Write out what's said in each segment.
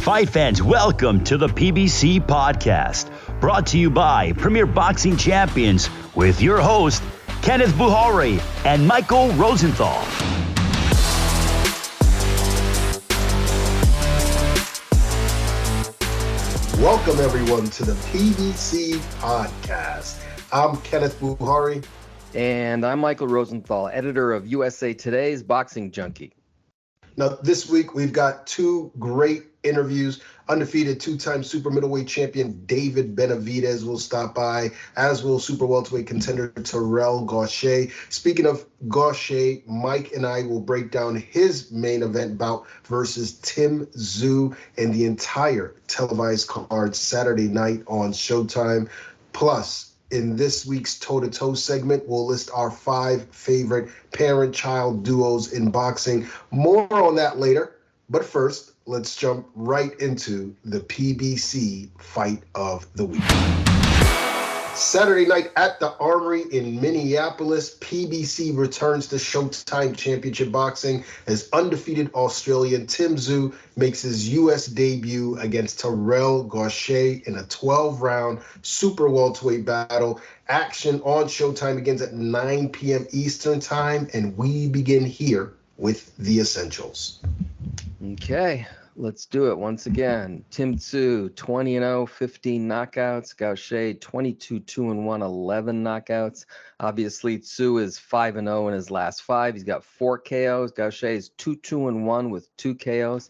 Fight fans, welcome to the PBC Podcast, brought to you by Premier Boxing Champions with your host, Kenneth Bouhairie and Michael Rosenthal. Welcome, everyone, to the PBC Podcast. I'm Kenneth Bouhairie. And I'm Michael Rosenthal, editor of USA Today's Boxing Junkie. Now, this week, we've got two great interviews. Undefeated two-time super middleweight champion David Benavidez will stop by, as will super welterweight contender Terrell Gausha. Speaking of Gausha, Mike and I will break down his main event bout versus Tim Tszyu and the entire televised card Saturday night on SHOWTIME. Plus, in this week's toe-to-toe segment, we'll list our 5 favorite parent-child duos in boxing. More on that later. But first, let's jump right into the PBC Fight of the Week. Saturday night at the Armory in Minneapolis, PBC returns to Showtime Championship Boxing as undefeated Australian Tim Tszyu makes his U.S. debut against Terrell Gausha in a 12-round super welterweight battle. Action on Showtime begins at 9 p.m. Eastern Time, and we begin here with the essentials. Okay, let's do it once again. Tim Tszyu, 20-0, 15 knockouts. Gausha, 22-2-1, 11 knockouts. Obviously, Tszyu is 5-0 in his last 5. He's got 4 KOs. Gausha is 2-2-1 with 2 KOs.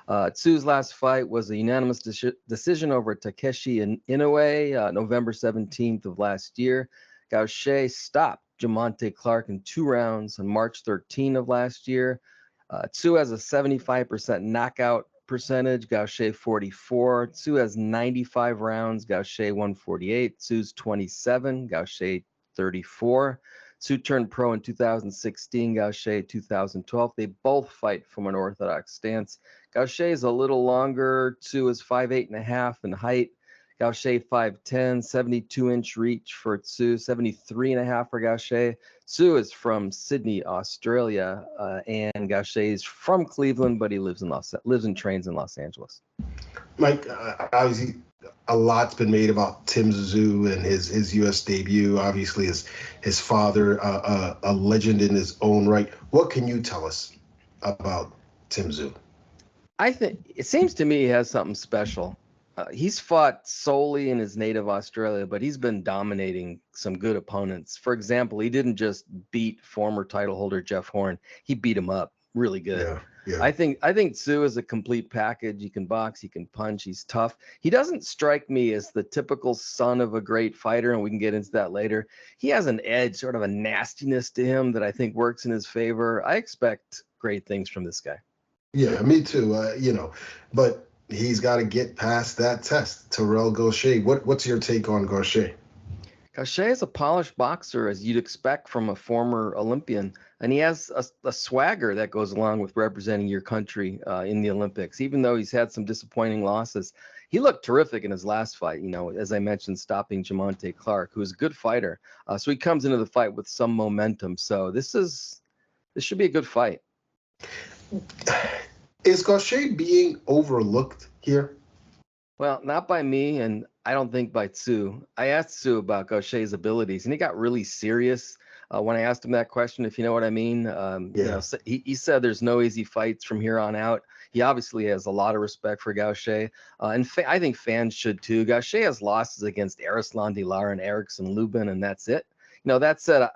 Tsuyu's last fight was a unanimous decision over Takeshi Inoue, November 17th of last year. Gausha stopped Jermall Clark in 2 rounds on March 13 of last year. Tszyu has a 75% knockout percentage, Gausha 44. Tszyu has 95 rounds, Gausha 148. Tsuyu's 27, Gausha 34. Tszyu turned pro in 2016, Gausha 2012. They both fight from an orthodox stance. Gausha is a little longer. Tszyu is 5'8.5" in height. Gausha 5'10", 72-inch reach for Tszyu, 73.5 for Gausha. Tszyu is from Sydney, Australia, and Gausha is from Cleveland, but he lives and trains in Los Angeles. Mike, obviously, a lot's been made about Tim Tszyu and his U.S. debut. Obviously, his father, a legend in his own right. What can you tell us about Tim Tszyu? I think it seems to me he has something special. He's fought solely in his native Australia, but he's been dominating some good opponents. For example, he didn't just beat former title holder Jeff Horn. He beat him up really good. Yeah. I think Tszyu is a complete package. He can box, he can punch, he's tough. He doesn't strike me as the typical son of a great fighter, and we can get into that later. He has an edge, sort of a nastiness to him that I think works in his favor. I expect great things from this guy. Yeah, me too. But he's got to get past that test. Terrell Gausha, what's your take on Gausha? Gausha is a polished boxer, as you'd expect from a former Olympian, and he has a swagger that goes along with representing your country in the Olympics. Even though he's had some disappointing losses, he looked terrific in his last fight. As I mentioned, stopping Jermall Clark, who's a good fighter. So he comes into the fight with some momentum. So this should be a good fight. Is Gausha being overlooked here? Well, not by me, and I don't think by Tszyu. I asked Tszyu about Gausha's abilities, and he got really serious when I asked him that question, if you know what I mean. He said there's no easy fights from here on out. He obviously has a lot of respect for Gausha, and I think fans should too. Gausha has losses against Arislan Dilar and Erickson Lubin, and that's it. That said,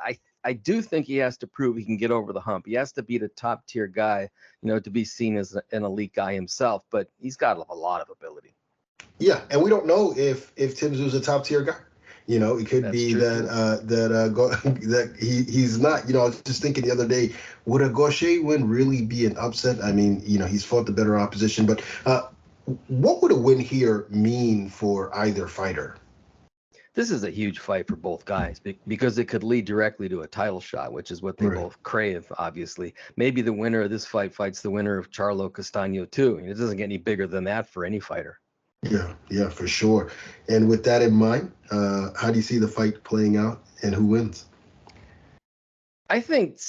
I do think he has to prove he can get over the hump. He has to beat a top-tier guy, to be seen as an elite guy himself, but he's got a lot of ability. Yeah, and we don't know if Tim Tszyu is a top-tier guy. It could That's be true, that he's not. I was just thinking the other day, would a Gausha win really be an upset? I mean, he's fought the better opposition, but what would a win here mean for either fighter? This is a huge fight for both guys because it could lead directly to a title shot, which is what they both crave, obviously. Maybe the winner of this fight fights the winner of Charlo Castaño, too. It doesn't get any bigger than that for any fighter. Yeah, for sure. And with that in mind, how do you see the fight playing out and who wins? I think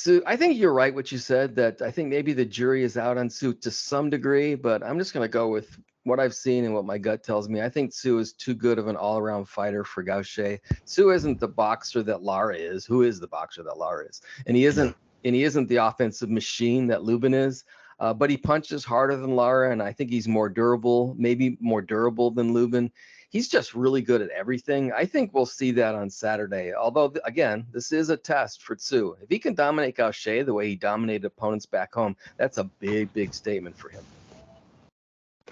you're right what you said, that I think maybe the jury is out on Tszyu to some degree, but I'm just going to go with what I've seen and what my gut tells me, I think Tszyu is too good of an all-around fighter for Gausha. Tszyu isn't the boxer that Lara is. Who is the boxer that Lara is? And he isn't the offensive machine that Lubin is. But he punches harder than Lara, and I think he's more durable, maybe more durable than Lubin. He's just really good at everything. I think we'll see that on Saturday. Although, again, this is a test for Tszyu. If he can dominate Gausha the way he dominated opponents back home, that's a big, big statement for him.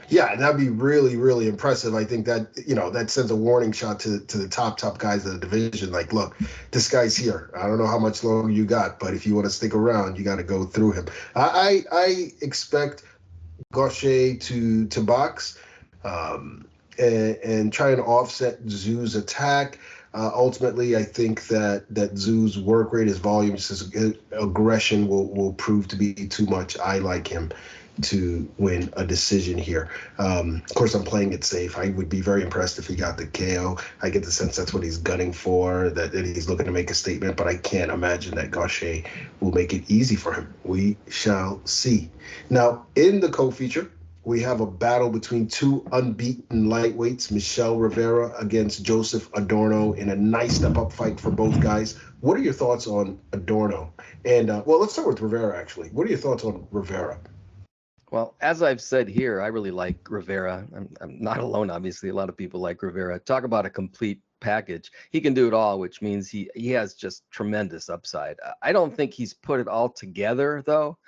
Yeah, that'd be really, really impressive. I think that, that sends a warning shot to the top guys of the division. Like, look, this guy's here. I don't know how much longer you got, but if you want to stick around, you got to go through him. I expect Gausha to box and try and offset Tszyu's attack. Ultimately, I think that Tszyu's work rate, his volume, his aggression will prove to be too much. I like him to win a decision here. Of course, I'm playing it safe. I would be very impressed if he got the KO. I get the sense that's what he's gunning for, that he's looking to make a statement, but I can't imagine that Gausha will make it easy for him. We shall see. Now, in the co-feature, we have a battle between two unbeaten lightweights, Michel Rivera against Joseph Adorno, in a nice step-up fight for both guys. What are your thoughts on Adorno? And, let's start with Rivera, actually. What are your thoughts on Rivera? Well, as I've said here, I really like Rivera. I'm not alone, obviously. A lot of people like Rivera. Talk about a complete package. He can do it all, which means he has just tremendous upside. I don't think he's put it all together, though,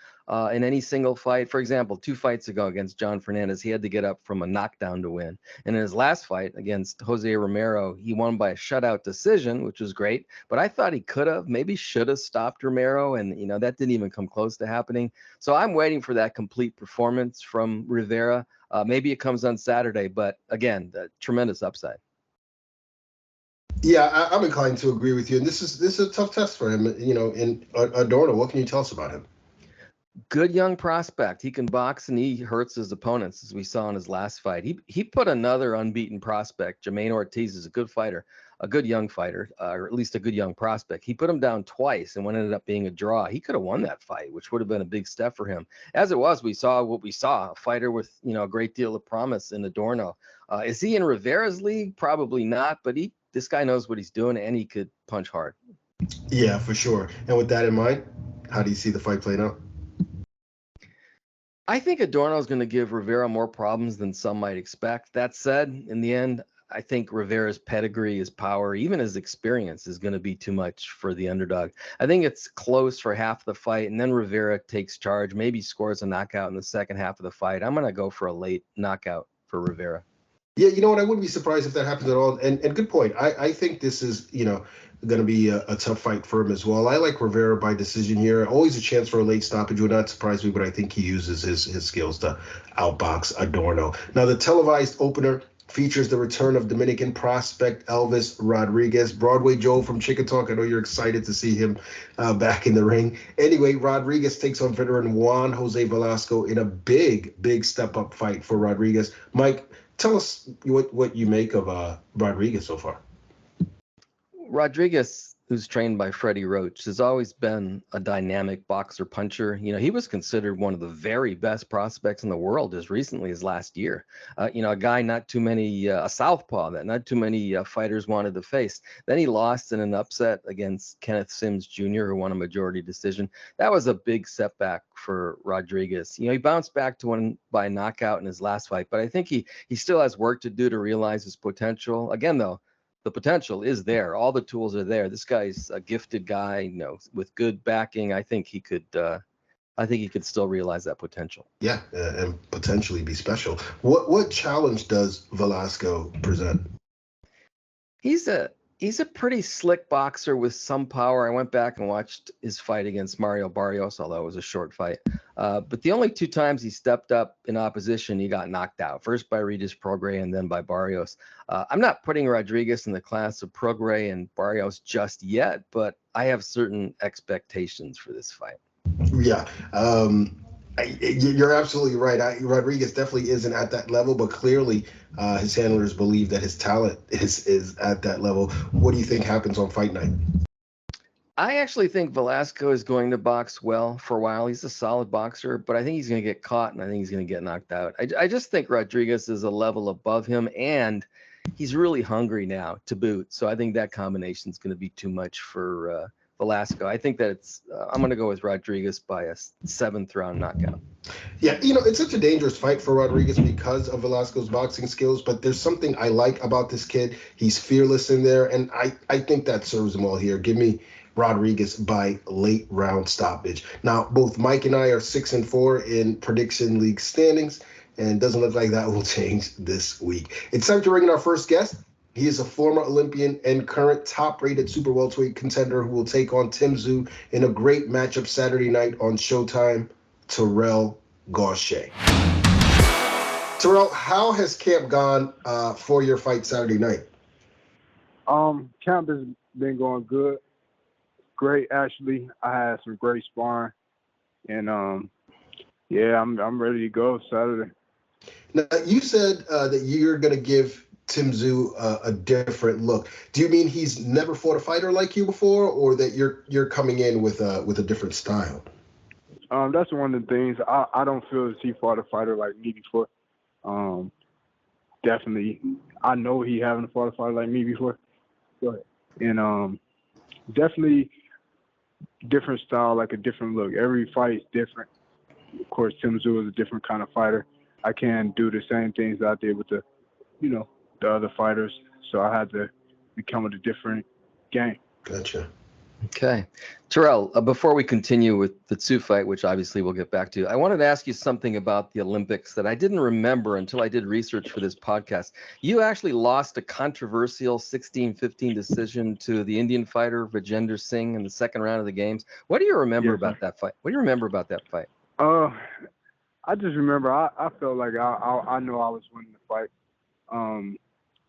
in any single fight. For example, 2 fights ago against John Fernandez, he had to get up from a knockdown to win. And in his last fight against Jose Romero, he won by a shutout decision, which was great. But I thought he could have, maybe should have stopped Romero. And, that didn't even come close to happening. So I'm waiting for that complete performance from Rivera. Maybe it comes on Saturday. But again, tremendous upside. Yeah, I'm inclined to agree with you. And this is a tough test for him. In Adorno, what can you tell us about him? Good young prospect. He can box and he hurts his opponents, as we saw in his last fight. He put another unbeaten prospect. Jermaine Ortiz is a good fighter, a good young fighter, or at least a good young prospect. He put him down twice, and what ended up being a draw. He could have won that fight, which would have been a big step for him. As it was, we saw what we saw, a fighter with a great deal of promise in Adorno. Is he in Rivera's league? Probably not, but this guy knows what he's doing, and he could punch hard. Yeah, for sure. And with that in mind, how do you see the fight playing out? I think Adorno is going to give Rivera more problems than some might expect. That said, in the end, I think Rivera's pedigree, his power, even his experience is going to be too much for the underdog. I think it's close for half the fight, and then Rivera takes charge, maybe scores a knockout in the second half of the fight. I'm going to go for a late knockout for Rivera. Yeah, you know what? I wouldn't be surprised if that happens at all. And good point. I think this is, going to be a tough fight for him as well. I like Rivera by decision here. Always a chance for a late stoppage. Would not surprise me, but I think he uses his skills to outbox Adorno. Now, the televised opener features the return of Dominican prospect Elvis Rodriguez. Broadway Joe from Chicken Talk. I know you're excited to see him back in the ring. Anyway, Rodriguez takes on veteran Juan Jose Velasco in a big step-up fight for Rodriguez. Mike, tell us what you make of Rodriguez so far. Rodriguez, who's trained by Freddie Roach, has always been a dynamic boxer puncher. He was considered one of the very best prospects in the world as recently as last year. A guy a southpaw that not too many fighters wanted to face. Then he lost in an upset against Kenneth Sims Jr., who won a majority decision. That was a big setback for Rodriguez. He bounced back to win by knockout in his last fight, but I think he still has work to do to realize his potential. Again, though, the potential is there. All the tools are there. This guy's a gifted guy, with good backing. I think he could still realize that potential. Yeah, and potentially be special. What challenge does Velasco present? He's a pretty slick boxer with some power. I went back and watched his fight against Mario Barrios, although it was a short fight. But the only 2 times he stepped up in opposition, he got knocked out. First by Regis Prograis and then by Barrios. I'm not putting Rodriguez in the class of Prograis and Barrios just yet, but I have certain expectations for this fight. Yeah. You're absolutely right. Rodriguez definitely isn't at that level, but clearly his handlers believe that his talent is at that level. What do you think happens on fight night? I actually think Velasco is going to box well for a while. He's a solid boxer, but I think he's going to get caught, and I think he's going to get knocked out. I just think Rodriguez is a level above him, and he's really hungry now to boot. So I think that combination is going to be too much for Velasco. I think that I'm going to go with Rodriguez by a 7th round knockout. Yeah, it's such a dangerous fight for Rodriguez because of Velasco's boxing skills, but there's something I like about this kid. He's fearless in there, and I think that serves him well here. Give me Rodriguez by late round stoppage. Now, both Mike and I are 6-4 in prediction league standings, and it doesn't look like that will change this week. It's time to bring in our first guest. He is a former Olympian and current top-rated super welterweight contender who will take on Tim Tszyu in a great matchup Saturday night on SHOWTIME, Terrell Gausha. Terrell, how has camp gone for your fight Saturday night? Camp has been going good. Great, actually. I had some great sparring, and I'm ready to go Saturday. Now, you said that you're going to give Tim Tszyu a different look. Do you mean he's never fought a fighter like you before, or that you're coming in with a different style? That's one of the things. I don't feel as he fought a fighter like me before. Definitely, I know he haven't fought a fighter like me before. Go ahead. And definitely different style, like a different look. Every fight is different. Of course, Tim Tszyu is a different kind of fighter. I can't do the same things I did with the other fighters. So I had to become with a different game. Gotcha. Okay. Terrell, before we continue with the Tszyu fight, which obviously we'll get back to, I wanted to ask you something about the Olympics that I didn't remember until I did research for this podcast. You actually lost a controversial 16-15 decision to the Indian fighter Vijender Singh in the second round of the games. What do you remember about that fight? What do you remember about that fight? I just remember I felt like I knew I was winning the fight.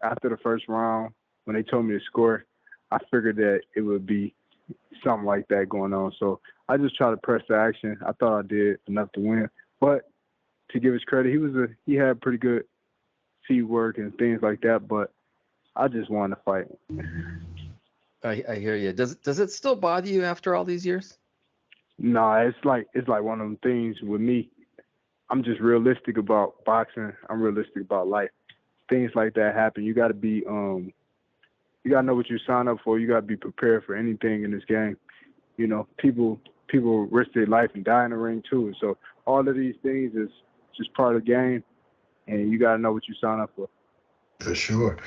After the first round, when they told me to score, I figured that it would be something like that going on. So I just tried to press the action. I thought I did enough to win. But to give his credit, he had pretty good feet work and things like that. But I just wanted to fight. I hear you. Does it still bother you after all these years? No, it's like one of them things with me. I'm just realistic about boxing. I'm realistic about life. Things like that happen. You got to be you got to know what you sign up for. You got to be prepared for anything in this game. People risk their life and die in the ring too. So all of these things is just part of the game, and you got to know what you sign up for. For sure.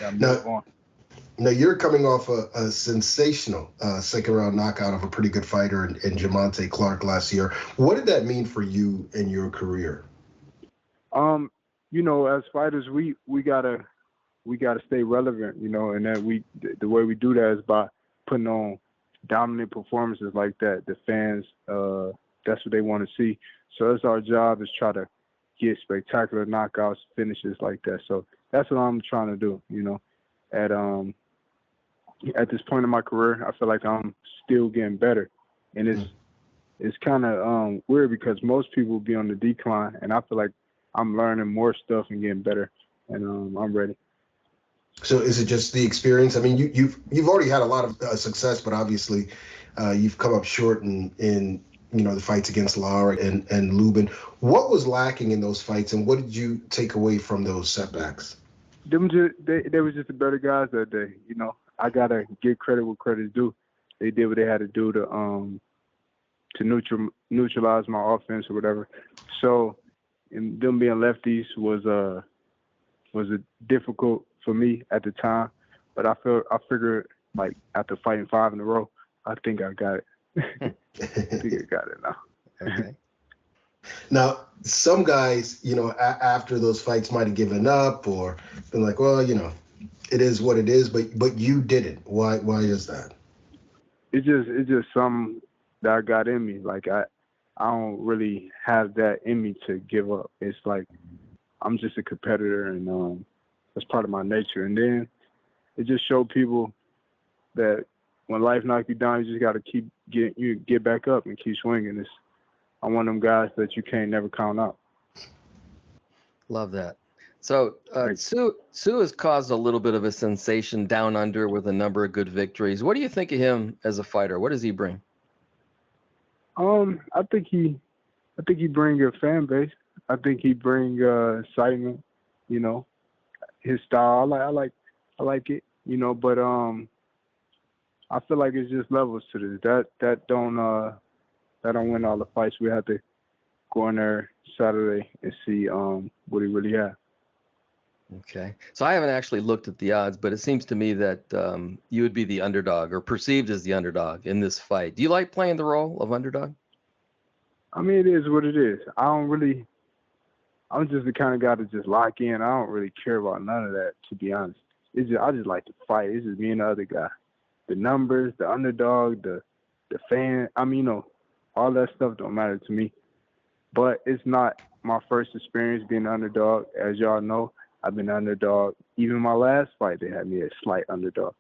Now you're coming off a sensational second-round knockout of a pretty good fighter in Jermall Clark last year. What did that mean for you and your career? As fighters, we gotta stay relevant, and that the way we do that is by putting on dominant performances like that. The fans, that's what they want to see. So that's our job, is try to get spectacular knockouts, finishes like that. So that's what I'm trying to do. At this point in my career, I feel like I'm still getting better, and it's kind of weird because most people be on the decline, and I feel like I'm learning more stuff and getting better, and I'm ready. So is it just the experience? I mean, you've already had a lot of success, but obviously you've come up short in the fights against Lara and Lubin. What was lacking in those fights, and what did you take away from those setbacks? They were just the better guys that day. I gotta give credit where credit's due. They did what they had to do to neutralize my offense or whatever. So, and them being lefties was difficult for me at the time, but I figured, like, after fighting 5 in a row, I think I got it. I think I got it now. Okay. Now, some guys, after those fights might have given up or been like, well, it is what it is, but you didn't. Why is that? It's just something that I got in me. Like, I don't really have that in me to give up. It's like I'm just a competitor, and that's part of my nature. And then it just showed people that when life knocks you down, you just got to get back up and keep swinging. I'm one of them guys that you can't never count out. Love that. So Tszyu has caused a little bit of a sensation down under with a number of good victories. What do you think of him as a fighter? What does he bring? I think he bring a fan base. I think he bring excitement. You know, his style. I like it. You know, but I feel like it's just levels to this. That don't win all the fights. We have to go in there Saturday and see what he really has. Okay. So I haven't actually looked at the odds, but it seems to me that you would be the underdog or perceived as the underdog in this fight. Do you like playing the role of underdog? I mean, it is what it is. I'm just the kind of guy to just lock in. I don't really care about none of that, to be honest. I just like to fight. It's just me and the other guy. The numbers, the underdog, the fan. I mean, all that stuff don't matter to me. But it's not my first experience being an underdog. As y'all know, I've been an underdog. Even my last fight, they had me a slight underdog.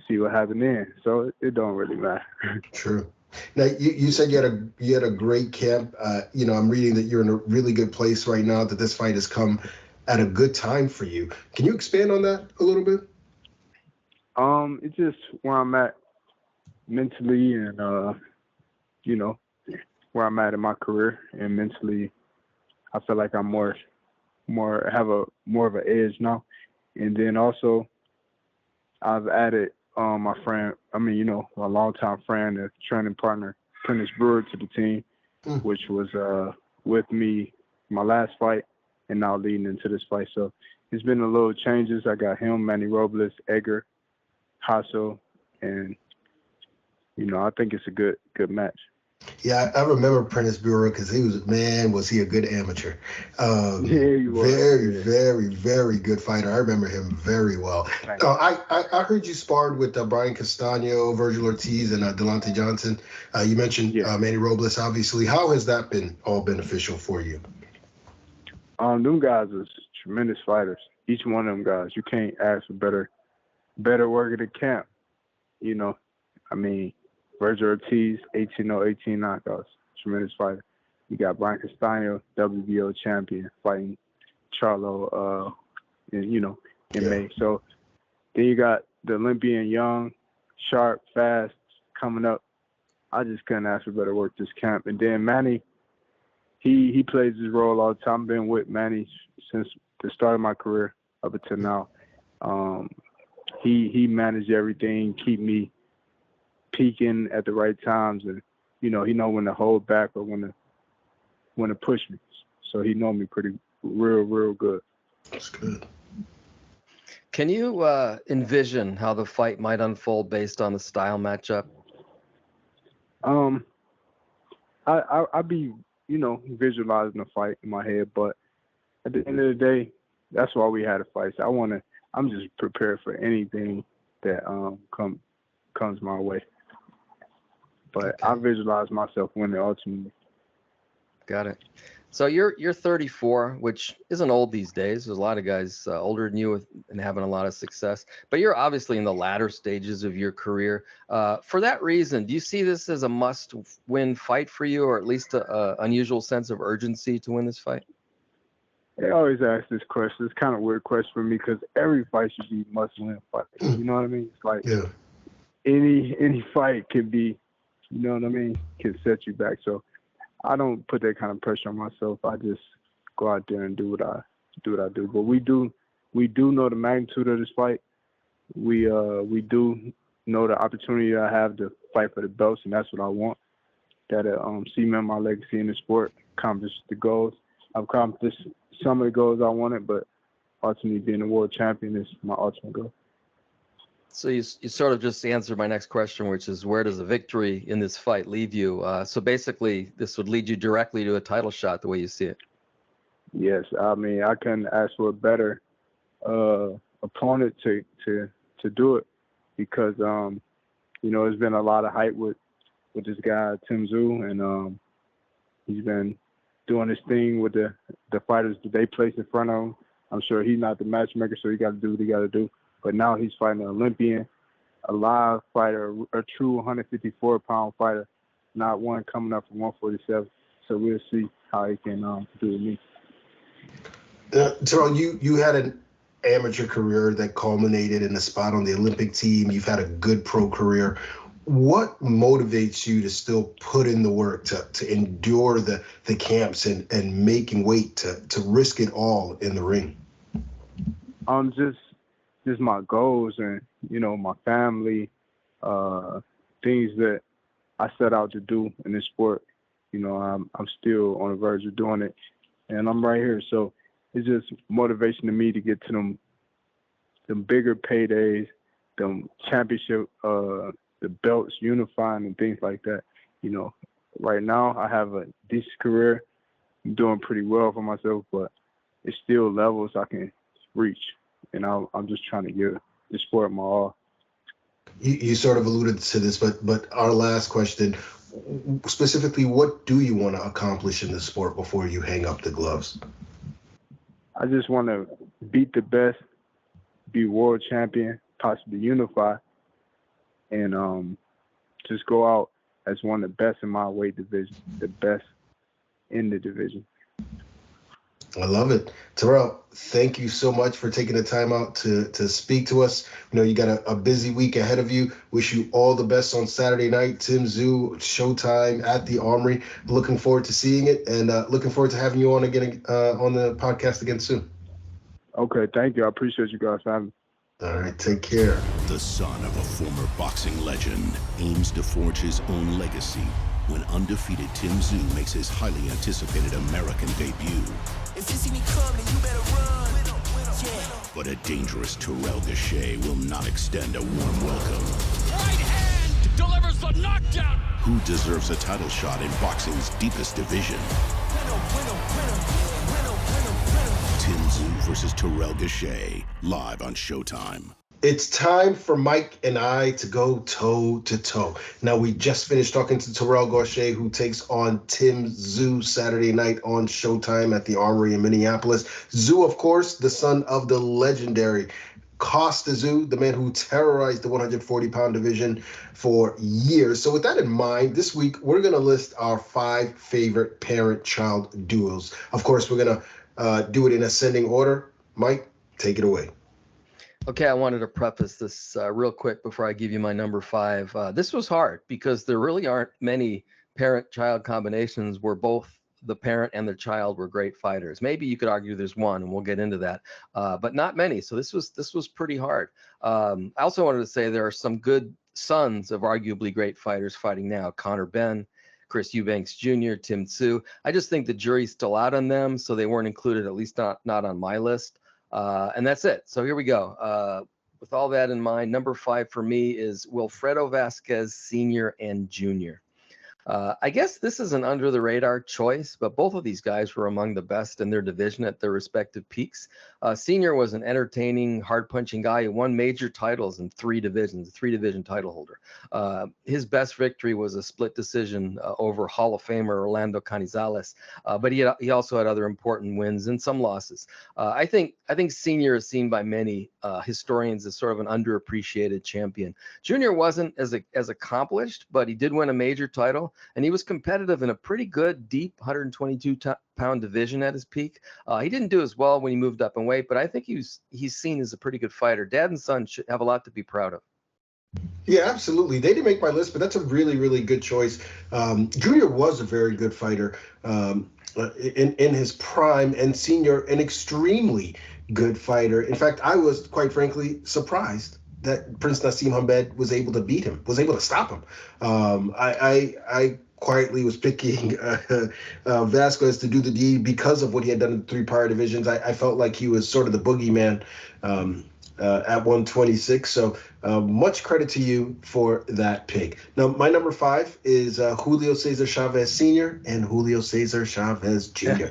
See what happened then. So it don't really matter. True. Now you said you had a great camp. I'm reading that you're in a really good place right now. That this fight has come at a good time for you. Can you expand on that a little bit? It's just where I'm at mentally, and where I'm at in my career, and mentally, I feel like I'm more of an edge now. And then also, I've added my friend, a longtime friend, a training partner, Kenneth, to the team, which was with me my last fight and now leading into this fight. So it's been a little changes. I got him, Manny Robles, Edgar, Hasso, and I think it's a good match. Yeah, I remember Prentice Bureau because was he a good amateur? Yeah, he was. Very, very, very good fighter. I remember him very well. I heard you sparred with Brian Castano, Virgil Ortiz, and Delonte Johnson. You mentioned Manny Robles, obviously. How has that been all beneficial for you? Them guys are tremendous fighters. Each one of them guys. You can't ask for better work at the camp. Virgil Ortiz, 18-0, 18 knockouts. Tremendous fighter. You got Brian Castano, WBO champion, fighting Charlo, in May. So then you got the Olympian, young, sharp, fast, coming up. I just couldn't ask for better work this camp. And then Manny, he plays his role all the time. I've been with Manny since the start of my career up until now. He managed everything, keep me peaking at the right times, and he know when to hold back or when to push me. So he know me pretty real good. That's good. Can you envision how the fight might unfold based on the style matchup? I be visualizing the fight in my head, but at the end of the day, that's why we had a fight. So I'm just prepared for anything that comes my way. But okay. I visualize myself winning ultimately. Got it. So you're 34, which isn't old these days. There's a lot of guys older than you and having a lot of success. But you're obviously in the latter stages of your career. For that reason, do you see this as a must-win fight for you, or at least an unusual sense of urgency to win this fight? They always ask this question. It's kind of a weird question for me because every fight should be must-win fight. You know what I mean? It's like any fight can be, can set you back. So I don't put that kind of pressure on myself. I just go out there and do what I do. But we do know the magnitude of this fight. We do know the opportunity I have to fight for the belts, and that's what I want. That cement my legacy in the sport, accomplish the goals. I've accomplished some of the goals I wanted, but ultimately being a world champion is my ultimate goal. So you sort of just answered my next question, which is where does a victory in this fight leave you? So basically, this would lead you directly to a title shot, the way you see it. Yes, I mean I couldn't ask for a better opponent to do it because there's been a lot of hype with this guy Tim Tszyu, and he's been doing his thing with the fighters that they place in front of him. I'm sure he's not the matchmaker, so he got to do what he got to do. But now he's fighting an Olympian, a live fighter, a true 154-pound fighter, not one coming up from 147. So we'll see how he can do with me. Terrell, you had an amateur career that culminated in a spot on the Olympic team. You've had a good pro career. What motivates you to still put in the work, to endure the camps and making weight, to risk it all in the ring? Just my goals and, my family, things that I set out to do in this sport. I'm still on the verge of doing it, and I'm right here. So it's just motivation to me to get to them bigger paydays, them championship, the belts unifying and things like that. Right now I have a decent career. I'm doing pretty well for myself, but it's still levels I can reach. And I'm just trying to give the sport my all. You sort of alluded to this, but our last question, specifically, what do you want to accomplish in the sport before you hang up the gloves? I just want to beat the best, be world champion, possibly unify, and just go out as one of the best in my weight division, the best in the division. I love it. Terrell, thank you so much for taking the time out to speak to us. You got a busy week ahead of you. Wish you all the best on Saturday night. Tim Tszyu, Showtime at the Armory. Looking forward to seeing it, and looking forward to having you on again on the podcast again soon. Okay, thank you. I appreciate you guys having me. All right, take care. The son of a former boxing legend aims to forge his own legacy when undefeated Tim Tszyu makes his highly anticipated American debut. If you see me coming, you better run. Yeah. But a dangerous Terrell Gausha will not extend a warm welcome. Right hand delivers the knockdown. Who deserves a title shot in boxing's deepest division? Tim Tszyu versus Terrell Gausha, live on Showtime. It's time for Mike and I to go toe-to-toe. Now, we just finished talking to Terrell Gausha, who takes on Tim Tszyu Saturday night on Showtime at the Armory in Minneapolis. Tszyu, of course, the son of the legendary Kostya Tszyu, the man who terrorized the 140-pound division for years. So with that in mind, this week, we're going to list our 5 favorite parent-child duels. Of course, we're going to do it in ascending order. Mike, take it away. Okay, I wanted to preface this real quick before I give you my number 5. This was hard because there really aren't many parent-child combinations where both the parent and the child were great fighters. Maybe you could argue there's one, and we'll get into that, but not many. So this was pretty hard. I also wanted to say there are some good sons of arguably great fighters fighting now. Conor Benn, Chris Eubanks Jr., Tim Tszyu. I just think the jury's still out on them, so they weren't included, at least not on my list. And that's it. So here we go. With all that in mind, number 5 for me is Wilfredo Vasquez Sr. and Jr. I guess this is an under the radar choice, but both of these guys were among the best in their division at their respective peaks. Senior was an entertaining, hard punching guy who won major titles in 3 divisions, a 3-division title holder. His best victory was a split decision over Hall of Famer Orlando Canizales, but he also had other important wins and some losses. I think Senior is seen by many historians as sort of an underappreciated champion. Junior wasn't as accomplished, but he did win a major title, and he was competitive in a pretty good, deep 122-pound division at his peak. He didn't do as well when he moved up in weight, but I think he's seen as a pretty good fighter. Dad and son should have a lot to be proud of. Yeah, absolutely. They didn't make my list, but that's a really, really good choice. Junior was a very good fighter in his prime, and Senior an extremely good fighter. In fact, I was, quite frankly, surprised that Prince Nassim Hamed was able to beat him, was able to stop him. I quietly was picking Vasquez to do the deed because of what he had done in the 3 prior divisions. I felt like he was sort of the boogeyman at 126. So much credit to you for that pick. Now, my number 5 is Julio Cesar Chavez Sr. and Julio Cesar Chavez Jr.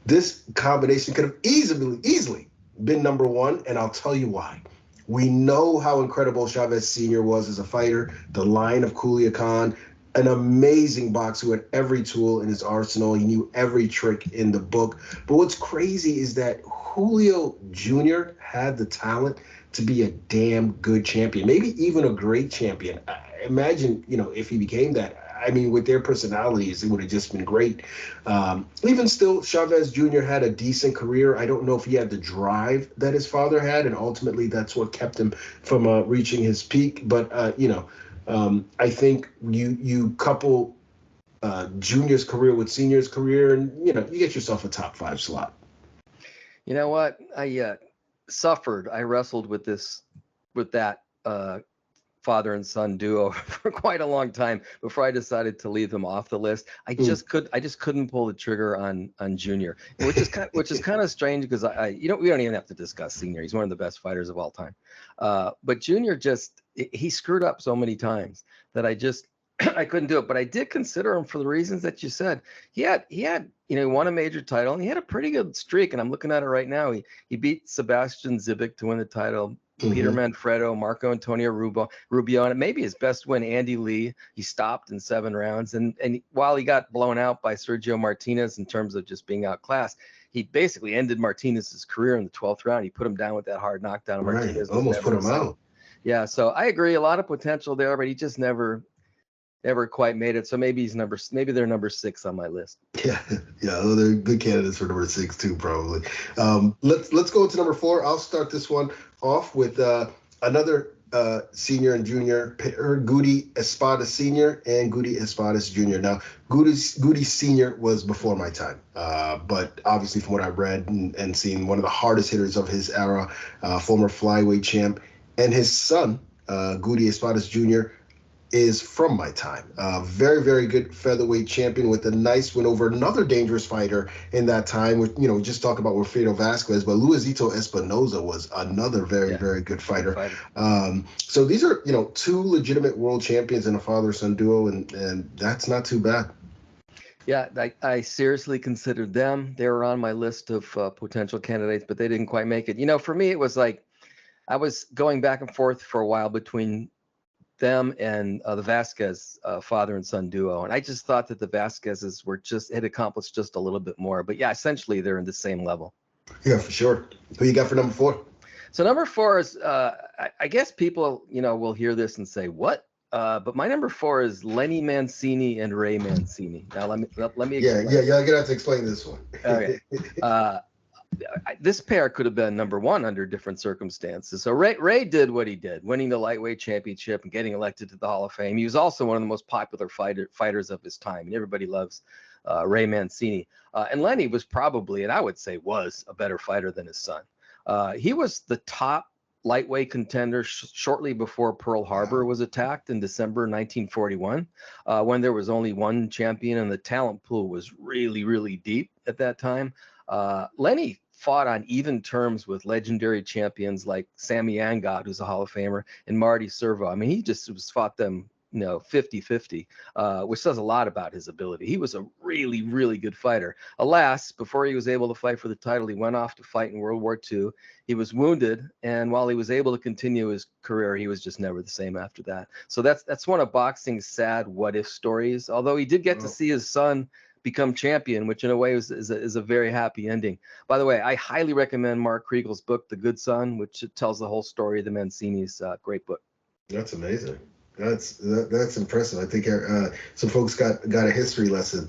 This combination could have easily been number 1, and I'll tell you why. We know how incredible Chavez Sr. was as a fighter, the line of Culiacan, an amazing boxer who had every tool in his arsenal. He knew every trick in the book. But what's crazy is that Julio Jr. had the talent to be a damn good champion, maybe even a great champion. Imagine, if he became that. I mean, with their personalities, it would have just been great. Even still, Chavez Jr. had a decent career. I don't know if he had the drive that his father had, and ultimately that's what kept him from reaching his peak. But, I think you couple Junior's career with Senior's career, and, you get yourself a top 5 slot. You know what? I wrestled with that father and son duo for quite a long time before I decided to leave them off the list. I just couldn't pull the trigger on Junior, which is kind of strange because we don't even have to discuss Senior. He's one of the best fighters of all time. But Junior he screwed up so many times that I couldn't do it. But I did consider him for the reasons that you said. He won a major title and he had a pretty good streak. And I'm looking at it right now. He beat Sebastian Zibic to win the title. Peter Manfredo, Marco Antonio Rubio, and it may be his best win, Andy Lee. He stopped in 7 rounds. And while he got blown out by Sergio Martinez in terms of just being outclassed, he basically ended Martinez's career in the 12th round. He put him down with that hard knockdown. Right, Martinez almost put him out. Yeah, so I agree. A lot of potential there, but he just never quite made it. So maybe they're number 6 on my list. Yeah, well, they're good candidates for number 6 too, probably. Let's go to number 4. I'll start this one off with another senior and junior, Goody Espada Sr. and Goody Espadas Jr. Now, Goody Sr. was before my time, but obviously from what I've read and seen, one of the hardest hitters of his era, former flyweight champ, and his son, Goody Espadas Jr., is from my time. Very, very good featherweight champion with a nice win over another dangerous fighter in that time. We just talk about Wilfredo Vasquez, but Luisito Espinoza was another very, very good fighter. So these are, 2 legitimate world champions and a father-son duo, and that's not too bad. Yeah, I seriously considered them. They were on my list of potential candidates, but they didn't quite make it. For me, it was like I was going back and forth for a while between them and the Vasquez father and son duo, and I just thought that the Vasquezes had accomplished just a little bit more. But yeah, essentially they're in the same level. Yeah, for sure. Who you got for number 4? So number 4 is I guess people will hear this and say what, but my number 4 is Lenny Mancini and Ray Mancini. Now let me explain. Yeah, you're gonna have to explain this one. Okay. This pair could have been number 1 under different circumstances. So Ray did what he did, winning the lightweight championship and getting elected to the Hall of Fame. He was also one of the most popular fighters of his time, and everybody loves Ray Mancini. And Lenny was probably, and I would say was, a better fighter than his son. He was the top lightweight contender shortly before Pearl Harbor was attacked in December 1941, when there was only one champion and the talent pool was really, really deep at that time. Lenny fought on even terms with legendary champions like Sammy Angot, who's a Hall of Famer, and Marty Servo. I mean, he just fought them, 50-50, which says a lot about his ability. He was a really, really good fighter. Alas, before he was able to fight for the title, he went off to fight in World War II. He was wounded, and while he was able to continue his career, he was just never the same after that. So that's one of boxing's sad what-if stories, although he did get to see his son become champion, which in a way is a very happy ending. By the way, I highly recommend Mark Kriegel's book, The Good Son, which tells the whole story of the Mancini's. Great book. That's amazing. That's impressive. I think some folks got a history lesson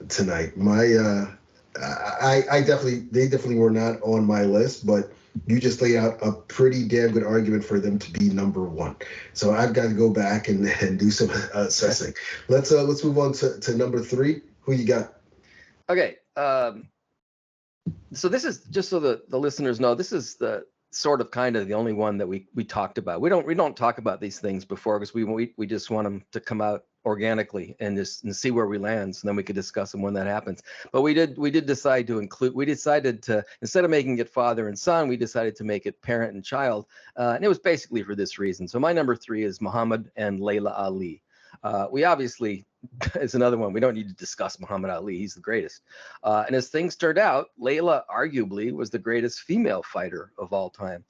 tonight. They definitely were not on my list, but you just laid out a pretty damn good argument for them to be number 1. So I've got to go back and do some assessing. Let's move on to number 3. Who you got? Okay. So this is just so the listeners know, this is the sort of kind of the only one that we talked about. We don't talk about these things before because we just want them to come out organically and see where we land, so then we could discuss them when that happens. But we did decide to include. We decided to, instead of making it father and son, we decided to make it parent and child, and it was basically for this reason. So my number 3 is Muhammad and Layla Ali. We obviously, it's another one. We don't need to discuss Muhammad Ali. He's the greatest. And as things turned out, Layla arguably was the greatest female fighter of all time.